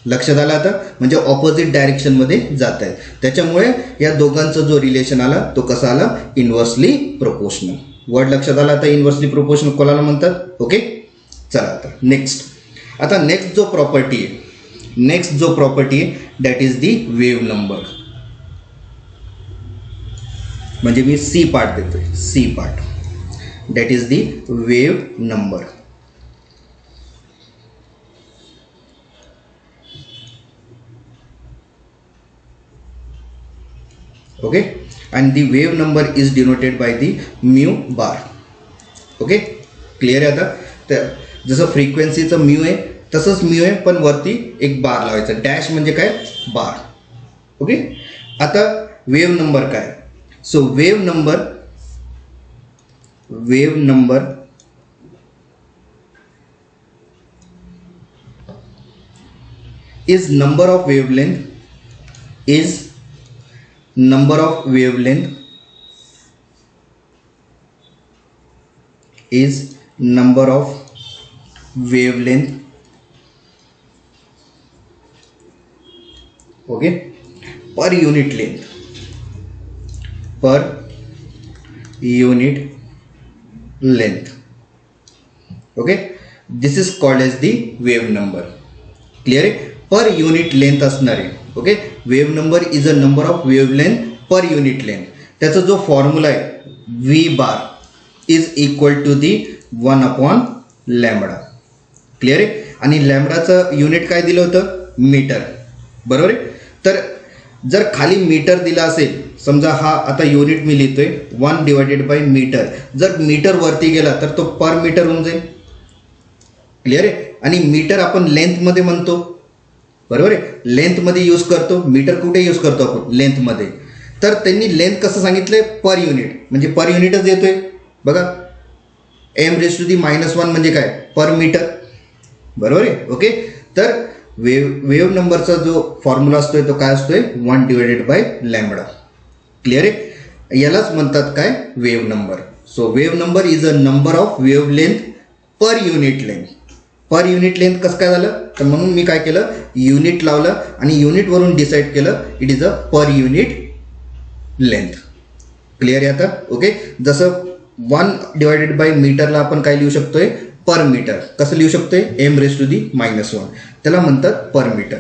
लक्षात आलं आता? म्हणजे ऑपोजिट डायरेक्शनमध्ये जात आहेत. त्याच्यामुळे या दोघांचा जो रिलेशन आला तो कसा आला? Inversely proportional. वर्ड लक्षात आला आता? इन्व्हर्सली प्रोपोर्शनल कोणाला म्हणतात? ओके. चला आता नेक्स्ट. आता नेक्स्ट जो प्रॉपर्टी आहे that is the wave number. म्हणजे मी सी पार्ट देतोय. C part that is the wave number. Okay. and the wave number is denoted by the mu bar. Okay. Clear आहे आता? तर जसं फ्रिक्वेन्सीचं म्यू आहे तसंच म्यू आहे, पण वरती एक बार लावायचा. डॅश म्हणजे काय? बार. ओके. आता वेव्ह नंबर काय? So wave number is number of wavelength okay per unit length. okay, this is called as the wave number. Clear आहे? पर युनिट लेंथ असणार आहे. Okay. Wave number is a number of wavelength per unit length. त्याचा जो formula आहे V bar is equal to the 1/लॅम्बडा. Clear आहे? आणि लॅम्बडाचं unit काय दिलं होतं? मीटर. बरोबर आहे? तर जर खाली मीटर दिला असेल, समजा हा आता युनिट मी लिहितोय 1/मीटर. जर मीटर वरती गेला तर तो पर मीटर होऊन जाईल. क्लिअर आहे? आणि मीटर आपण लेंथमध्ये म्हणतो. बरोबर आहे. लेंथमध्ये यूज करतो, मीटर कुठे यूज करतो आपण, लेंथमध्ये. तर त्यांनी लेंथ कसं सांगितलंय, पर युनिट, म्हणजे पर युनिटच येतोय बघा. m⁻⁻1 म्हणजे काय, पर मीटर, बरोबर आहे. ओके, तर वेव्ह नंबरचा जो फॉर्म्युला असतोय तो काय असतोय, 1/λ. क्लिअर आहे. यालाच म्हणतात काय, wave number. So wave number is a number of wave length per unit length. Per unit length कसं काय झालं, तर म्हणून मी काय केलं, युनिट लावलं आणि युनिटवरून डिसाईड केलं it is a per unit length. Clear आहे आता. ओके, जसं 1/, मीटरला आपण काय लिहू शकतोय, पर मीटर. कसं लिहू शकतोय, m⁻⁻1, त्याला म्हणतात पर मीटर.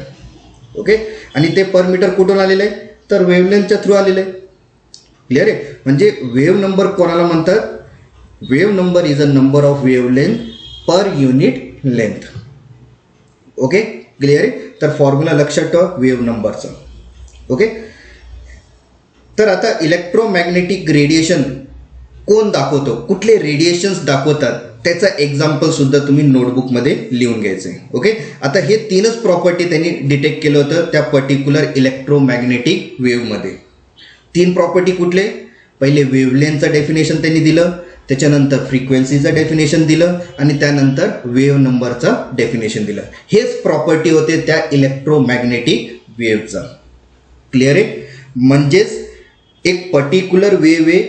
ओके, आणि ते पर मीटर कुठून आलेलं आहे, तर वेव्हलेंथच्या थ्रू आलेलं आहे. क्लिअर आहे. म्हणजे वेव्ह नंबर कोणाला म्हणतात, wave number is a number of wavelength per unit length. Okay, clear आहे. तर फॉर्म्युला लक्षात ठेवा वेव्ह नंबरचा. ओके, तर आता इलेक्ट्रोमॅग्नेटिक रेडिएशन कोण दाखवतो, कुठले रेडिएशन्स दाखवतात, त्याचा एक्झाम्पल सुद्धा तुम्ही नोटबुकमध्ये लिहून घ्यायचं आहे. ओके, आता हे 3च प्रॉपर्टी त्यांनी डिटेक्ट केलं होतं त्या पर्टिक्युलर इलेक्ट्रोमॅग्नेटिक वेव्हमध्ये. 3 प्रॉपर्टी कुठले, पहिले वेव्हलेंथचं डेफिनेशन त्यांनी दिलं, त्याच्यानंतर फ्रिक्वेन्सीचं डेफिनेशन दिलं आणि त्यानंतर वेव्ह नंबरचं डेफिनेशन दिलं. हेच प्रॉपर्टी होते त्या इलेक्ट्रोमॅग्नेटिक वेव्हचा. क्लिअर आहे. म्हणजेच एक पर्टिक्युलर वेव्ह आहे,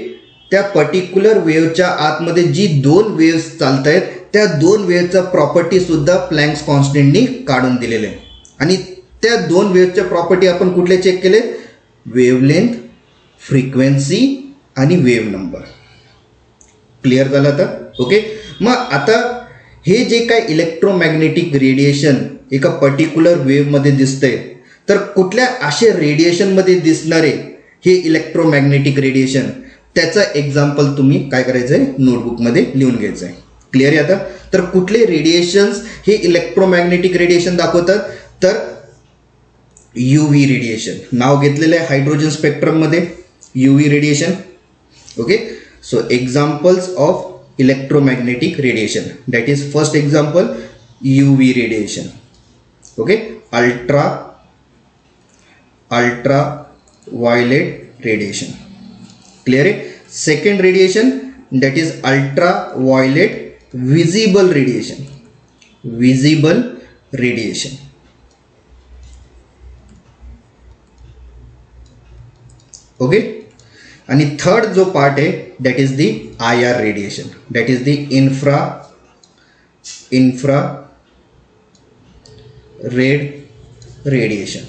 त्या पर्टिक्युलर वेव्हच्या आतमध्ये जी 2 वेव्स चालत आहेत त्या 2 वेव्हचा प्रॉपर्टी सुद्धा प्लँक्स कॉन्स्टंटनी काढून दिलेले आहे. आणि त्या 2 वेव्हच्या प्रॉपर्टी आपण कुठले चेक केले, वेव्हलेंथ, फ्रिक्वेन्सी आणि वेव्ह नंबर. क्लिअर झालं आता. ओके, मग आता हे जे काय इलेक्ट्रोमॅग्नेटिक रेडिएशन एका पर्टिक्युलर वेव्हमध्ये दिसतंय, तर कुठल्या असे रेडिएशनमध्ये दिसणारे हे इलेक्ट्रोमॅग्नेटिक रेडिएशन, त्याचा एक्झाम्पल तुम्ही काय करायचं आहे, नोटबुकमध्ये लिहून घ्यायचं आहे. क्लिअर आहे आता. तर कुठले रेडिएशन्स हे इलेक्ट्रोमॅग्नेटिक रेडिएशन दाखवतात, तर UV रेडिएशन नाव घेतलेलं आहे हायड्रोजन स्पेक्ट्रममध्ये, UV radiation. Okay, so examples of electromagnetic radiation, that is first example UV radiation. Okay, ultraviolet radiation. Clear आहे. Second radiation that is ultraviolet visible radiation. Visible radiation. Okay, आणि third जो part आहे that is the IR radiation, that is the infrared radiation,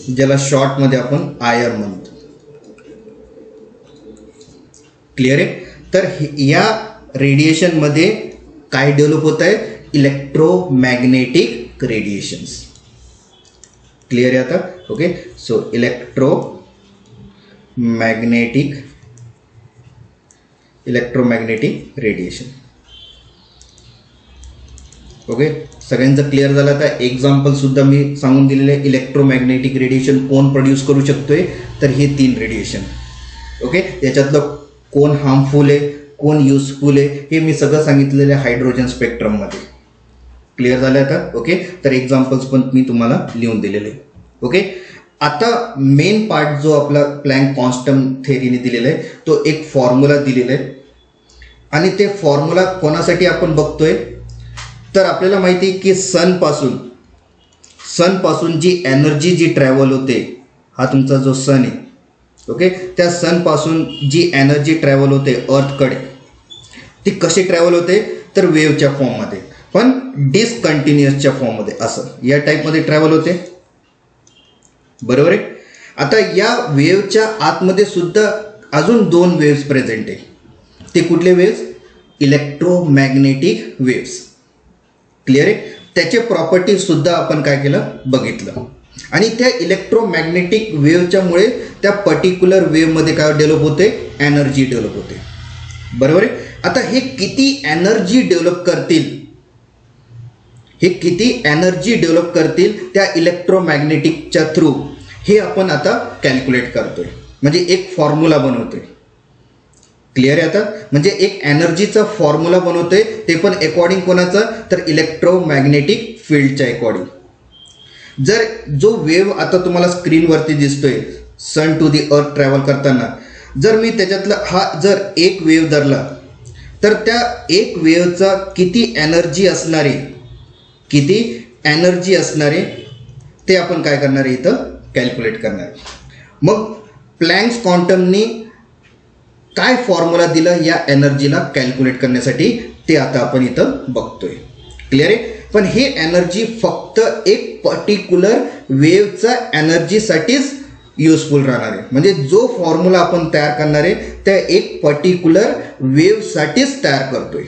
ज्याला शॉर्टमध्ये आपण IR म्हणतो. Clear आहे. तर या रेडिएशनमध्ये काय डेव्हलप होत आहे, इलेक्ट्रोमॅग्नेटिक रेडिएशन्स. क्लिअर आहे आता. Okay, so electromagnetic radiation. Okay, सगळ्यांचं क्लिअर झालं. आता एक्झाम्पल सुद्धा मी सांगून दिलेले आहे. इलेक्ट्रोमॅग्नेटिक रेडिएशन कोण प्रोड्यूस करू शकतोय, तर हे 3 रेडिएशन. ओके, याच्यातलं कोण हार्मफुल आहे, कोण युजफुल आहे, हे मी सगळं सांगितलेलं आहे हायड्रोजन स्पेक्ट्रममध्ये. क्लिअर झालं आता. ओके, तर एक्झाम्पल्स पण मी तुम्हाला लिहून दिलेले. ओके, आता मेन पार्ट जो आपला प्लँक कॉन्स्टंट थेरीने दिलेला आहे, तो एक फॉर्म्युला दिलेला आहे. आणि ते फॉर्म्युला कोणासाठी आपण बघतोय, तर आपल्याला माहिती आहे की सनपासून जी एनर्जी जी ट्रॅव्हल होते, हा तुमचा जो सन आहे. ओके, त्या सनपासून जी एनर्जी ट्रॅव्हल होते अर्थकडे, ती कशी ट्रॅव्हल होते, तर वेव्हच्या फॉर्ममध्ये, पण डिसकंटिन्युअसच्या फॉर्ममध्ये, असं या टाईपमध्ये ट्रॅव्हल होते. बरोबर आहे. आता या वेव्हच्या आतमध्ये सुद्धा अजून 2 वेव्स प्रेझेंट आहे. ते कुठले वेव्स, इलेक्ट्रोमॅग्नेटिक वेव्स. क्लिअर आहे. त्याचे प्रॉपर्टी सुद्धा आपण काय केलं, बघितलं. आणि त्या इलेक्ट्रोमॅग्नेटिक वेव्हच्यामुळे त्या पर्टिक्युलर वेव्हमध्ये काय डेव्हलप होते, एनर्जी डेव्हलप होते. बरोबर आहे. आता हे किती एनर्जी डेव्हलप करतील त्या इलेक्ट्रोमॅग्नेटिकच्या थ्रू, हे आपण आता कॅल्क्युलेट करतोय, म्हणजे एक फॉर्म्युला बनवतोय. क्लिअर आहे आता. म्हणजे एक एनर्जीचा फॉर्म्युला बनवतोय, ते पण अकॉर्डिंग कोणाचं, तर इलेक्ट्रोमॅग्नेटिक फील्डच्या अकॉर्डिंग. जर जो वेव्ह आता तुम्हाला स्क्रीनवरती दिसतोय सन टू दी अर्थ ट्रॅव्हल करताना, जर मी त्याच्यातला हा जर एक वेव्ह धरला तर त्या एक वेव्हचा किती एनर्जी असणारे ते आपण काय करणार आहे इथं कॅल्क्युलेट करणार आहे. मग प्लँक्स क्वांटमनी काय फॉर्म्युला दिला या एनर्जीला कॅल्क्युलेट करण्यासाठी ते आता आपण इथं बघतोय. क्लिअर आहे. पण हे एनर्जी फक्त एक पर्टिक्युलर वेव्हचा एनर्जीसाठीच युजफुल राहणार आहे. म्हणजे जो फॉर्म्युला आपण तयार करणार आहे त्या एक पर्टिक्युलर वेव्हसाठीच तयार करतोय.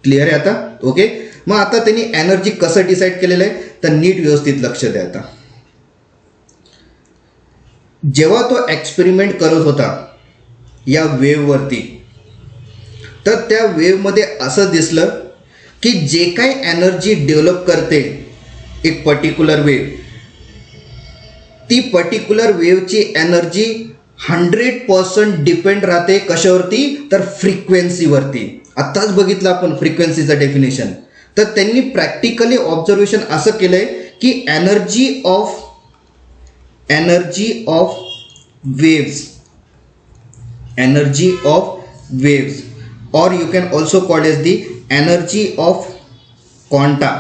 क्लिअर आहे आता. ओके. मग आता त्यांनी एनर्जी कसं डिसाईड केलेलं आहे तर नीट व्यवस्थित लक्ष द्या. आता जेव्हा तो एक्सपेरिमेंट करत होता या वेव्हवरती तर त्या वेव्हमध्ये असं दिसलं की जे काही एनर्जी डेव्हलप करते एक पर्टिक्युलर वेव्ह, ती पर्टिक्युलर वेव्हची एनर्जी 100% डिपेंड राहते कशावरती तर फ्रिक्वेन्सीवरती. आत्ताच बघितलं आपण फ्रिक्वेन्सीचं डेफिनेशन. तर त्यांनी प्रॅक्टिकली ऑब्झर्वेशन असं केलं आहे की energy of waves or you can also call as the energy of quanta,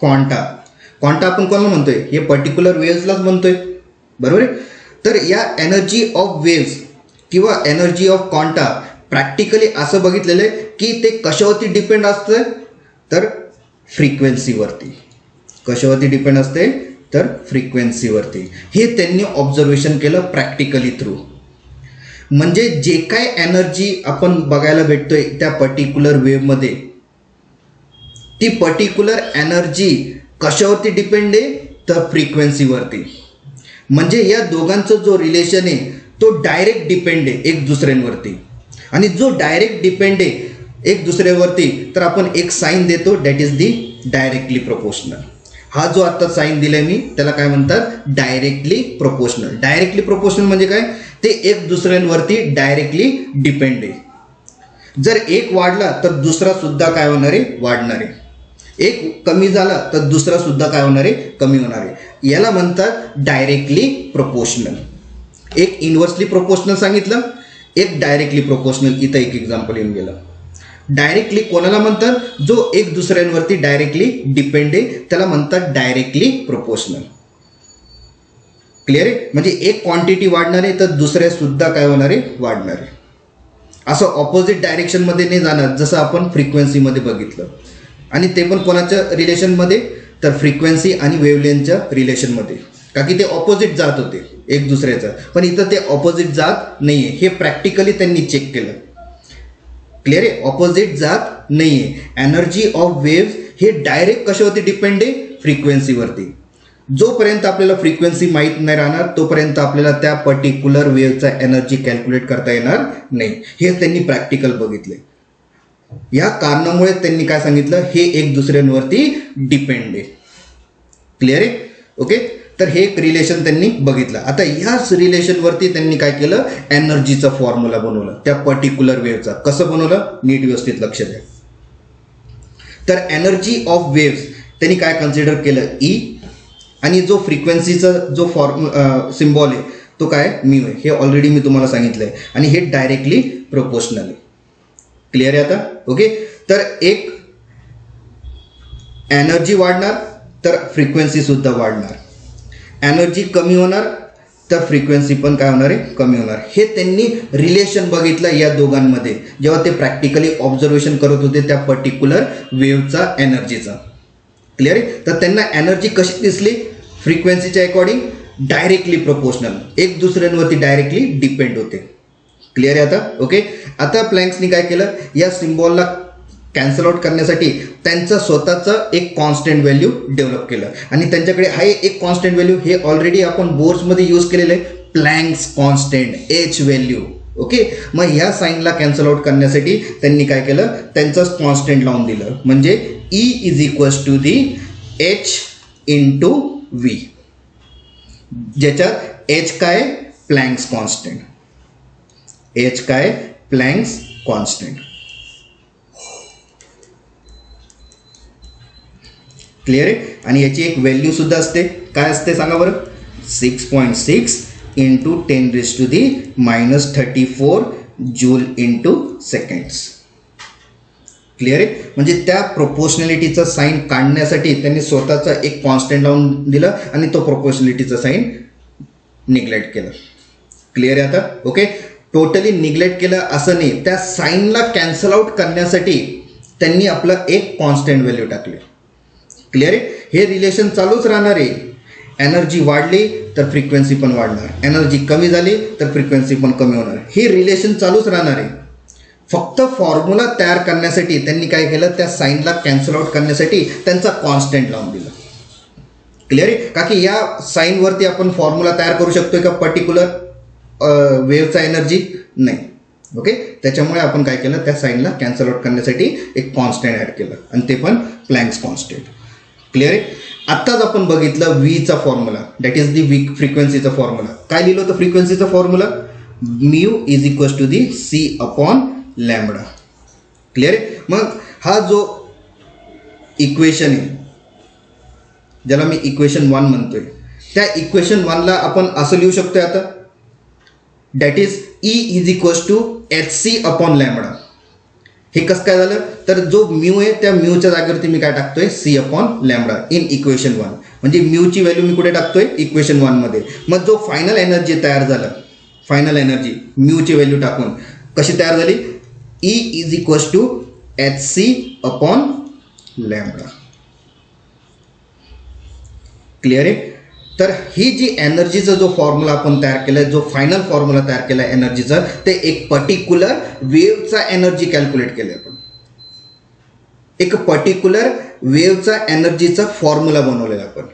quanta आपण कोणाला म्हणतोय हे पर्टिक्युलर वेव्हजलाच म्हणतोय. बरोबर आहे. तर या एनर्जी ऑफ वेव्स किंवा एनर्जी ऑफ क्वांटा प्रॅक्टिकली असं बघितलेलं आहे की ते कशावरती डिपेंड असतं तर फ्रिक्वेन्सीवरती. कशावरती डिपेंड असते तर फ्रिक्वेन्सीवरती. हे त्यांनी ऑब्झर्वेशन केलं प्रॅक्टिकली थ्रू. म्हणजे जे काय एनर्जी आपण बघायला भेटतोय त्या पर्टिक्युलर वेव्हमध्ये ती पर्टिक्युलर एनर्जी कशावरती डिपेंड आहे तर फ्रिक्वेन्सीवरती. म्हणजे या दोघांचं जो रिलेशन आहे तो डायरेक्ट डिपेंड आहे एक दुसऱ्यांवरती. आणि जो डायरेक्ट डिपेंड आहे एक दुसऱ्यावरती तर आपण एक साईन देतो that is the directly proportional. हा जो आता साईन दिलाय मी त्याला काय म्हणतात डायरेक्टली प्रोपोर्शनल. डायरेक्टली प्रोपोर्शनल म्हणजे काय ते एक दुसऱ्यांवरती डायरेक्टली डिपेंड आहे. जर एक वाढला तर दुसरा सुद्धा काय होणार आहे वाढणार आहे. एक कमी झाला तर दुसरा सुद्धा काय होणार आहे कमी होणार आहे. याला म्हणतात डायरेक्टली प्रोपोर्शनल. एक इन्व्हर्सली प्रोपोर्शनल सांगितलं, एक डायरेक्टली प्रोपोर्शनल. इथं एक एक्झाम्पल येऊन गेलं. डायरेक्टली कोणाला म्हणतात जो एक दुसऱ्यांवरती डायरेक्टली डिपेंड आहे त्याला म्हणतात डायरेक्टली प्रोपोर्शनल. क्लिअर आहे. म्हणजे एक क्वांटिटी वाढणार आहे तर दुसऱ्या सुद्धा काय होणार आहे वाढणार आहे. असं ऑपोजिट डायरेक्शनमध्ये नाही जाणार जसं आपण फ्रिक्वेन्सीमध्ये बघितलं. आणि ते पण कोणाच्या रिलेशनमध्ये तर फ्रिक्वेन्सी आणि वेव्हलेंथच्या रिलेशनमध्ये. का की ते ऑपोजिट जात होते एक दुसऱ्याचं. पण इथं ते ऑपोजिट जात नाही आहे. हे प्रॅक्टिकली त्यांनी चेक केलं. क्लिअर आहे. ऑपोजिट जात नाही आहे. एनर्जी ऑफ वेव्स हे डायरेक्ट कशावरती डिपेंड आहे फ्रिक्वेन्सीवरती. जोपर्यंत आपल्याला फ्रिक्वेन्सी माहीत नाही राहणार तोपर्यंत आपल्याला त्या पर्टिक्युलर वेव्हचा एनर्जी कॅल्क्युलेट करता येणार नाही. हे त्यांनी प्रॅक्टिकल बघितले. या कारणामुळे त्यांनी काय सांगितलं हे एक दुसऱ्यांवरती डिपेंड आहे. क्लिअर आहे. ओके. तर हे एक रिलेशन त्यांनी बघितलं. आता ह्याच रिलेशनवरती त्यांनी काय केलं एनर्जीचा फॉर्म्युला बनवलं त्या पर्टिक्युलर वेव्हचा. कसं बनवलं नीट व्यवस्थित लक्ष द्या. तर एनर्जी ऑफ वेव्स त्यांनी काय कन्सिडर केलं ई आणि जो फ्रिक्वेन्सीचा जो सिम्बॉल आहे तो काय म्यू आहे. हे ऑलरेडी मी तुम्हाला सांगितलं आहे. आणि हे डायरेक्टली प्रोपोर्शनल आहे. क्लिअर आहे आता. ओके. तर एक एनर्जी वाढणार तर फ्रिक्वेन्सी सुद्धा वाढणार. एनर्जी कमी होणार तर फ्रिक्वेन्सी पण काय होणार आहे कमी होणार. हे त्यांनी रिलेशन बघितलं या दोघांमध्ये जेव्हा ते प्रॅक्टिकली ऑब्झर्वेशन करत होते त्या पर्टिक्युलर वेव्हचा एनर्जीचा. क्लिअर आहे. तर त्यांना एनर्जी कशी दिसली फ्रिक्वेन्सीच्या अकॉर्डिंग डायरेक्टली प्रोपोर्शनल. एक दुसऱ्यांवरती डायरेक्टली डिपेंड होते. क्लिअर आहे आता. ओके. आता प्लँक्सनी काय केलं या सिम्बॉलला कॅन्सल आउट करण्यासाठी त्यांचं स्वतःचं एक कॉन्स्टंट व्हॅल्यू डेव्हलप केलं. आणि त्यांच्याकडे हा एक कॉन्स्टंट व्हॅल्यू हे ऑलरेडी आपण बोर्ड्समध्ये यूज केलेलं आहे Planck's constant H value. Okay. मग ह्या साईनला कॅन्सल आउट करण्यासाठी त्यांनी काय केलं त्यांचंच कॉन्स्टंट लावून दिलं. म्हणजे E is equals to the H into V. ज्याच्यात एच काय प्लँक्स कॉन्स्टंट. एच काय प्लँक्स कॉन्स्टंट. क्लिअर आहे. आणि याची एक व्हॅल्यू सुद्धा असते. काय असते सांगा बरं? 6.6 into 10⁻34 joule into seconds. Clear आहे. म्हणजे त्या प्रोपोर्शनॅलिटीचा साईन काढण्यासाठी त्यांनी स्वतःचा एक कॉन्स्टंट लावून दिला आणि तो प्रोपोर्शनॅलिटीचा साईन निग्लेक्ट केला. क्लिअर आहे आता? ओके. टोटली निग्लेक्ट केलं असं नाही, त्या साईनला कॅन्सल आउट करण्यासाठी त्यांनी आपलं एक कॉन्स्टंट व्हॅल्यू टाकली. क्लिअर आहे. हे रिलेशन चालूच राहणार आहे. एनर्जी वाढली तर फ्रिक्वेन्सी पण वाढणार, एनर्जी कमी झाली तर फ्रिक्वेन्सी पण कमी होणार. हे रिलेशन चालूच राहणार आहे. फक्त फॉर्म्युला तयार करण्यासाठी त्यांनी काय केलं, त्या साईनला कॅन्सल आउट करण्यासाठी त्यांचा कॉन्स्टंट लावून दिला. क्लिअर आहे. का की या साईनवरती आपण फॉर्म्युला तयार करू शकतोय का पर्टिक्युलर वेव्हचा एनर्जी? नाही. ओके. त्याच्यामुळे आपण काय केलं, त्या साईनला कॅन्सल आउट करण्यासाठी एक कॉन्स्टंट ॲड केलं आणि ते पण प्लँक्स कॉन्स्टंट. क्लिअर आहे. आत्ताच आपण बघितलं व्हीचा फॉर्म्युला, दॅट इज दी फ्रिक्वेन्सीचा फॉर्म्युला. काय लिहिलं होतं फ्रिक्वेन्सीचा formula? Mu is equals to the C upon lambda. Clear आहे. मग हा जो इक्वेशन आहे, ज्याला मी इक्वेशन 1 म्हणतोय, त्या इक्वेशन 1ला आपण असं लिहू शकतोय आता, that is E is equals to H C upon lambda. हे कसं काय झालं, तर जो म्यू आहे त्या म्यूच्या जागेवरती मी काय टाकतोय, C upon lambda in equation 1. म्हणजे म्यूची व्हॅल्यू मी कुठे टाकतोय, इक्वेशन 1 मध्ये. मग जो फायनल एनर्जी तयार झालं, फायनल एनर्जी म्यूची व्हॅल्यू टाकून कशी तयार झाली, E is equals to H C upon lambda. Clear आहे. तर ही जी एनर्जीचा जो फॉर्म्युला आपण तयार केला, जो फायनल फॉर्म्युला तयार केला एनर्जीचा, ते एक पर्टिक्युलर वेव्हचा एनर्जी कॅल्क्युलेट केलं आपण. एक पर्टिक्युलर वेव्हचा एनर्जीचा फॉर्म्युला बनवलेला आपण.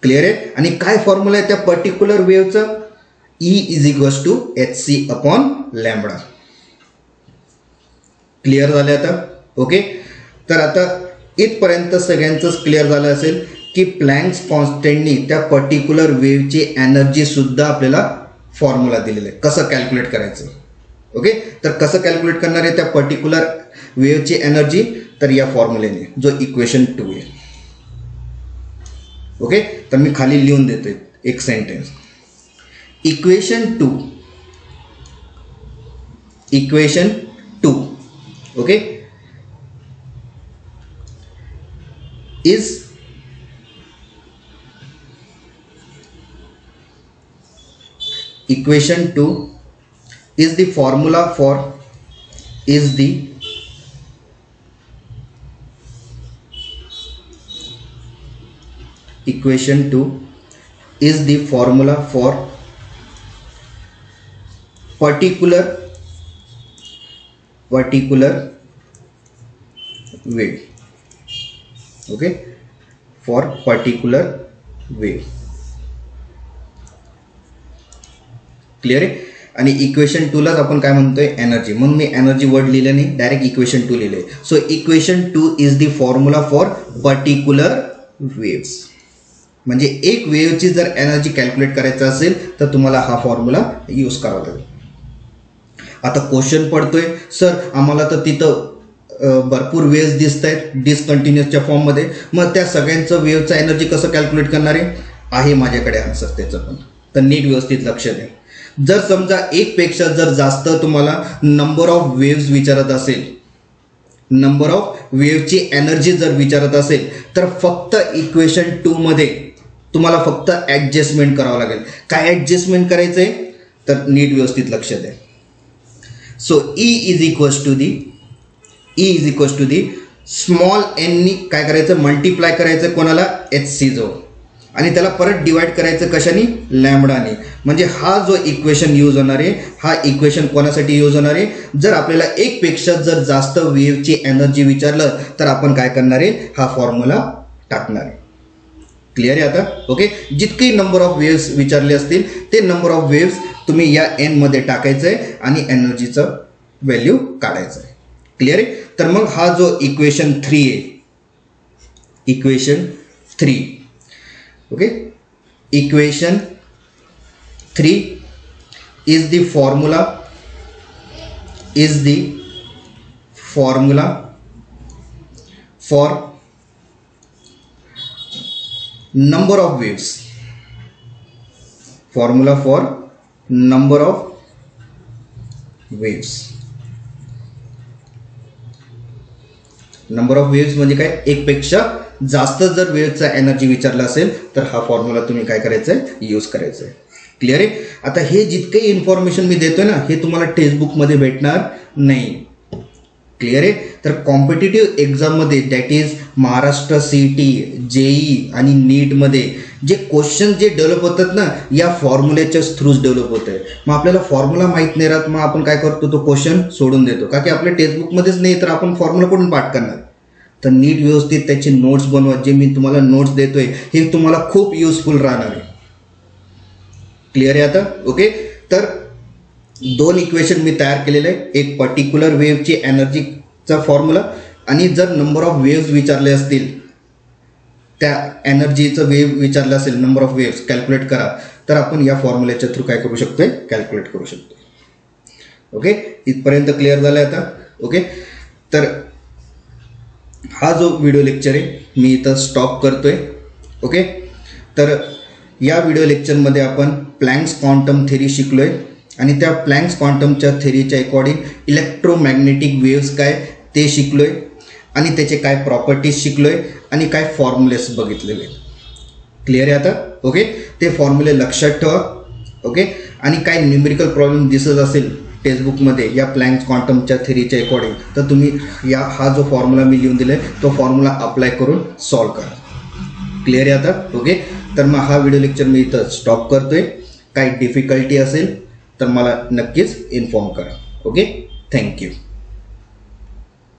क्लिअर आहे. आणि काय फॉर्म्युला आहे त्या पर्टिक्युलर वेव्हचा? E is equals to H C upon lambda. Clear झालं आता? ओके. तर आता इथपर्यंत सगळ्यांचंच क्लिअर झालं असेल की प्लँक्स कॉन्स्टंटनी त्या पर्टिक्युलर वेव्हची एनर्जी सुद्धा आपल्याला फॉर्म्युला दिलेला आहे, कसं कॅल्क्युलेट करायचं. ओके. तर कसं कॅल्क्युलेट करणार आहे त्या पर्टिक्युलर वेव्हची एनर्जी, तर या फॉर्म्युलेने, जो इक्वेशन 2 आहे. ओके. तर मी खाली लिहून देतोय एक sentence. Equation 2 okay is equation 2 is the formula for equation 2 is the formula for particular wave. Okay, for particular wave. Clear आहे. आणि इक्वेशन 2लाच आपण काय म्हणतोय, एनर्जी. म्हणून मी एनर्जी वर्ड लिहिले नाही, डायरेक्ट इक्वेशन 2 लिहिले. So equation 2 is the formula for particular waves. म्हणजे एक वेव्हची जर एनर्जी कॅल्क्युलेट करायचं असेल तर तुम्हाला हा फॉर्म्युला यूज करावा लागेल. आता क्वेश्चन पडतोय, सर आम्हाला तर तिथं भरपूर वेव्स दिसत आहेत डिसकंटिन्युअसच्या फॉर्ममध्ये, मग त्या सगळ्यांचं वेव्हचा एनर्जी कसं कॅल्क्युलेट करणार आहे माझ्याकडे आन्सर त्याचं पण. तर नीट व्यवस्थित लक्ष द्या. जर समजा एकपेक्षा जर जास्त तुम्हाला नंबर ऑफ वेव्स विचारत असेल, नंबर ऑफ वेव्हची एनर्जी जर विचारत असेल, तर फक्त इक्वेशन 2 मध्ये तुम्हाला फक्त ॲडजस्टमेंट करावं लागेल. काय ॲडजस्टमेंट करायचं आहे, तर नीट व्यवस्थित लक्ष द्या. So E is equals to the small एननी काय करायचं, मल्टिप्लाय करायचं कोणाला, एच सी जवळ, आणि त्याला परत डिवाइड करायचं कशाने, लॅम्बडाने. म्हणजे हा जो इक्वेशन यूज होणार आहे, हा इक्वेशन कोणासाठी यूज होणार आहे, जर आपल्याला एकपेक्षा जर जास्त वेव्हची एनर्जी विचारलं तर आपण काय करणार आहे, हा फॉर्म्युला टाकणार आहे. क्लिअर आहे आता? ओके. जितके नंबर ऑफ वेव्स विचारले असतील ते नंबर ऑफ वेव्स तुम्ही या एन मध्ये टाकायचं आहे आणि एनर्जीचं व्हॅल्यू काढायचं आहे. क्लिअर आहे. तर मग हा जो इक्वेशन 3 आहे, equation 3, okay, equation 3 is the formula is the formula for number of waves. Formula for number of waves. Number of waves म्हणजे काय, एक पेक्षा जास्त जर वेव्हचा एनर्जी विचारला असेल तर हा फॉर्म्युला तुम्ही काय करायचं आहे, यूज करायचं आहे. क्लिअर आहे. आता हे जितके इन्फॉर्मेशन मी देतोय ना, हे तुम्हाला टेक्स्टबुकमध्ये भेटणार नाही. क्लिअर आहे. तर कॉम्पिटिटिव्ह एक्झाममध्ये that is Maharashtra CET, JEE आणि नीटमध्ये जे क्वेश्चन जे डेव्हलप होतात ना, या फॉर्म्युल्याच्या थ्रूच डेव्हलप होत आहे. मग आपल्याला फॉर्म्युला माहीत नाही राहत, मग आपण काय करतो, तो क्वेश्चन सोडून देतो, का की आपल्या टेक्स्टबुकमध्येच नाही, तर आपण फॉर्म्युला कुठून पाठ करणार. तर नीट व्यवस्थित त्याची नोट्स बनवा. जे मी तुम्हाला नोट्स देतोय हे तुम्हाला खूप युजफुल राहणार आहे. क्लिअर आहे आता. ओके. तर 2 इक्वेशन मी तयार केलेले आहे, एक पर्टिक्युलर वेव्हची एनर्जीचा फॉर्म्युला, आणि जर नंबर ऑफ वेव्स विचारले असतील, त्या एनर्जीचं वेव्ह विचारलं असेल, नंबर ऑफ वेव्स कॅल्क्युलेट करा, तर आपण या फॉर्म्युल्याच्या थ्रू काय करू शकतोय, कॅल्क्युलेट करू शकतो. ओके. इथपर्यंत क्लिअर झालं आता. ओके. तर हा जो व्हिडिओ लेक्चर आहे मी इथं स्टॉप करतोय. ओके. तर या व्हिडिओ लेक्चरमध्ये आपण प्लँक्स क्वांटम थेरी शिकलोय, आणि त्या प्लँक्स क्वांटमच्या थेरीच्या अकॉर्डिंग इलेक्ट्रोमॅग्नेटिक वेव्स काय ते शिकलोय, आणि त्याचे काय प्रॉपर्टीज शिकलोय, आणि काय फॉर्म्युलेस बघितलेले. क्लिअर आहे आता. ओके. ते फॉर्म्युले लक्षात ठेवा. ओके. आणि काय न्यूमेरिकल प्रॉब्लेम दिसत असेल टेक्स्टबुकमध्ये या प्लँक्स क्वांटमच्या थेरीच्या अकॉर्डिंग, तर तुम्ही हा जो फॉर्म्युला मी लिहून दिला आहे तो फॉर्म्युला अप्लाय करून सॉल्व करा. क्लिअर आहे आता. ओके. तर मग हा व्हिडिओ लेक्चर मी इथं स्टॉप करतोय. काही डिफिकल्टी असेल तर मला नक्कीच इन्फॉर्म करा. ओके. थँक्यू.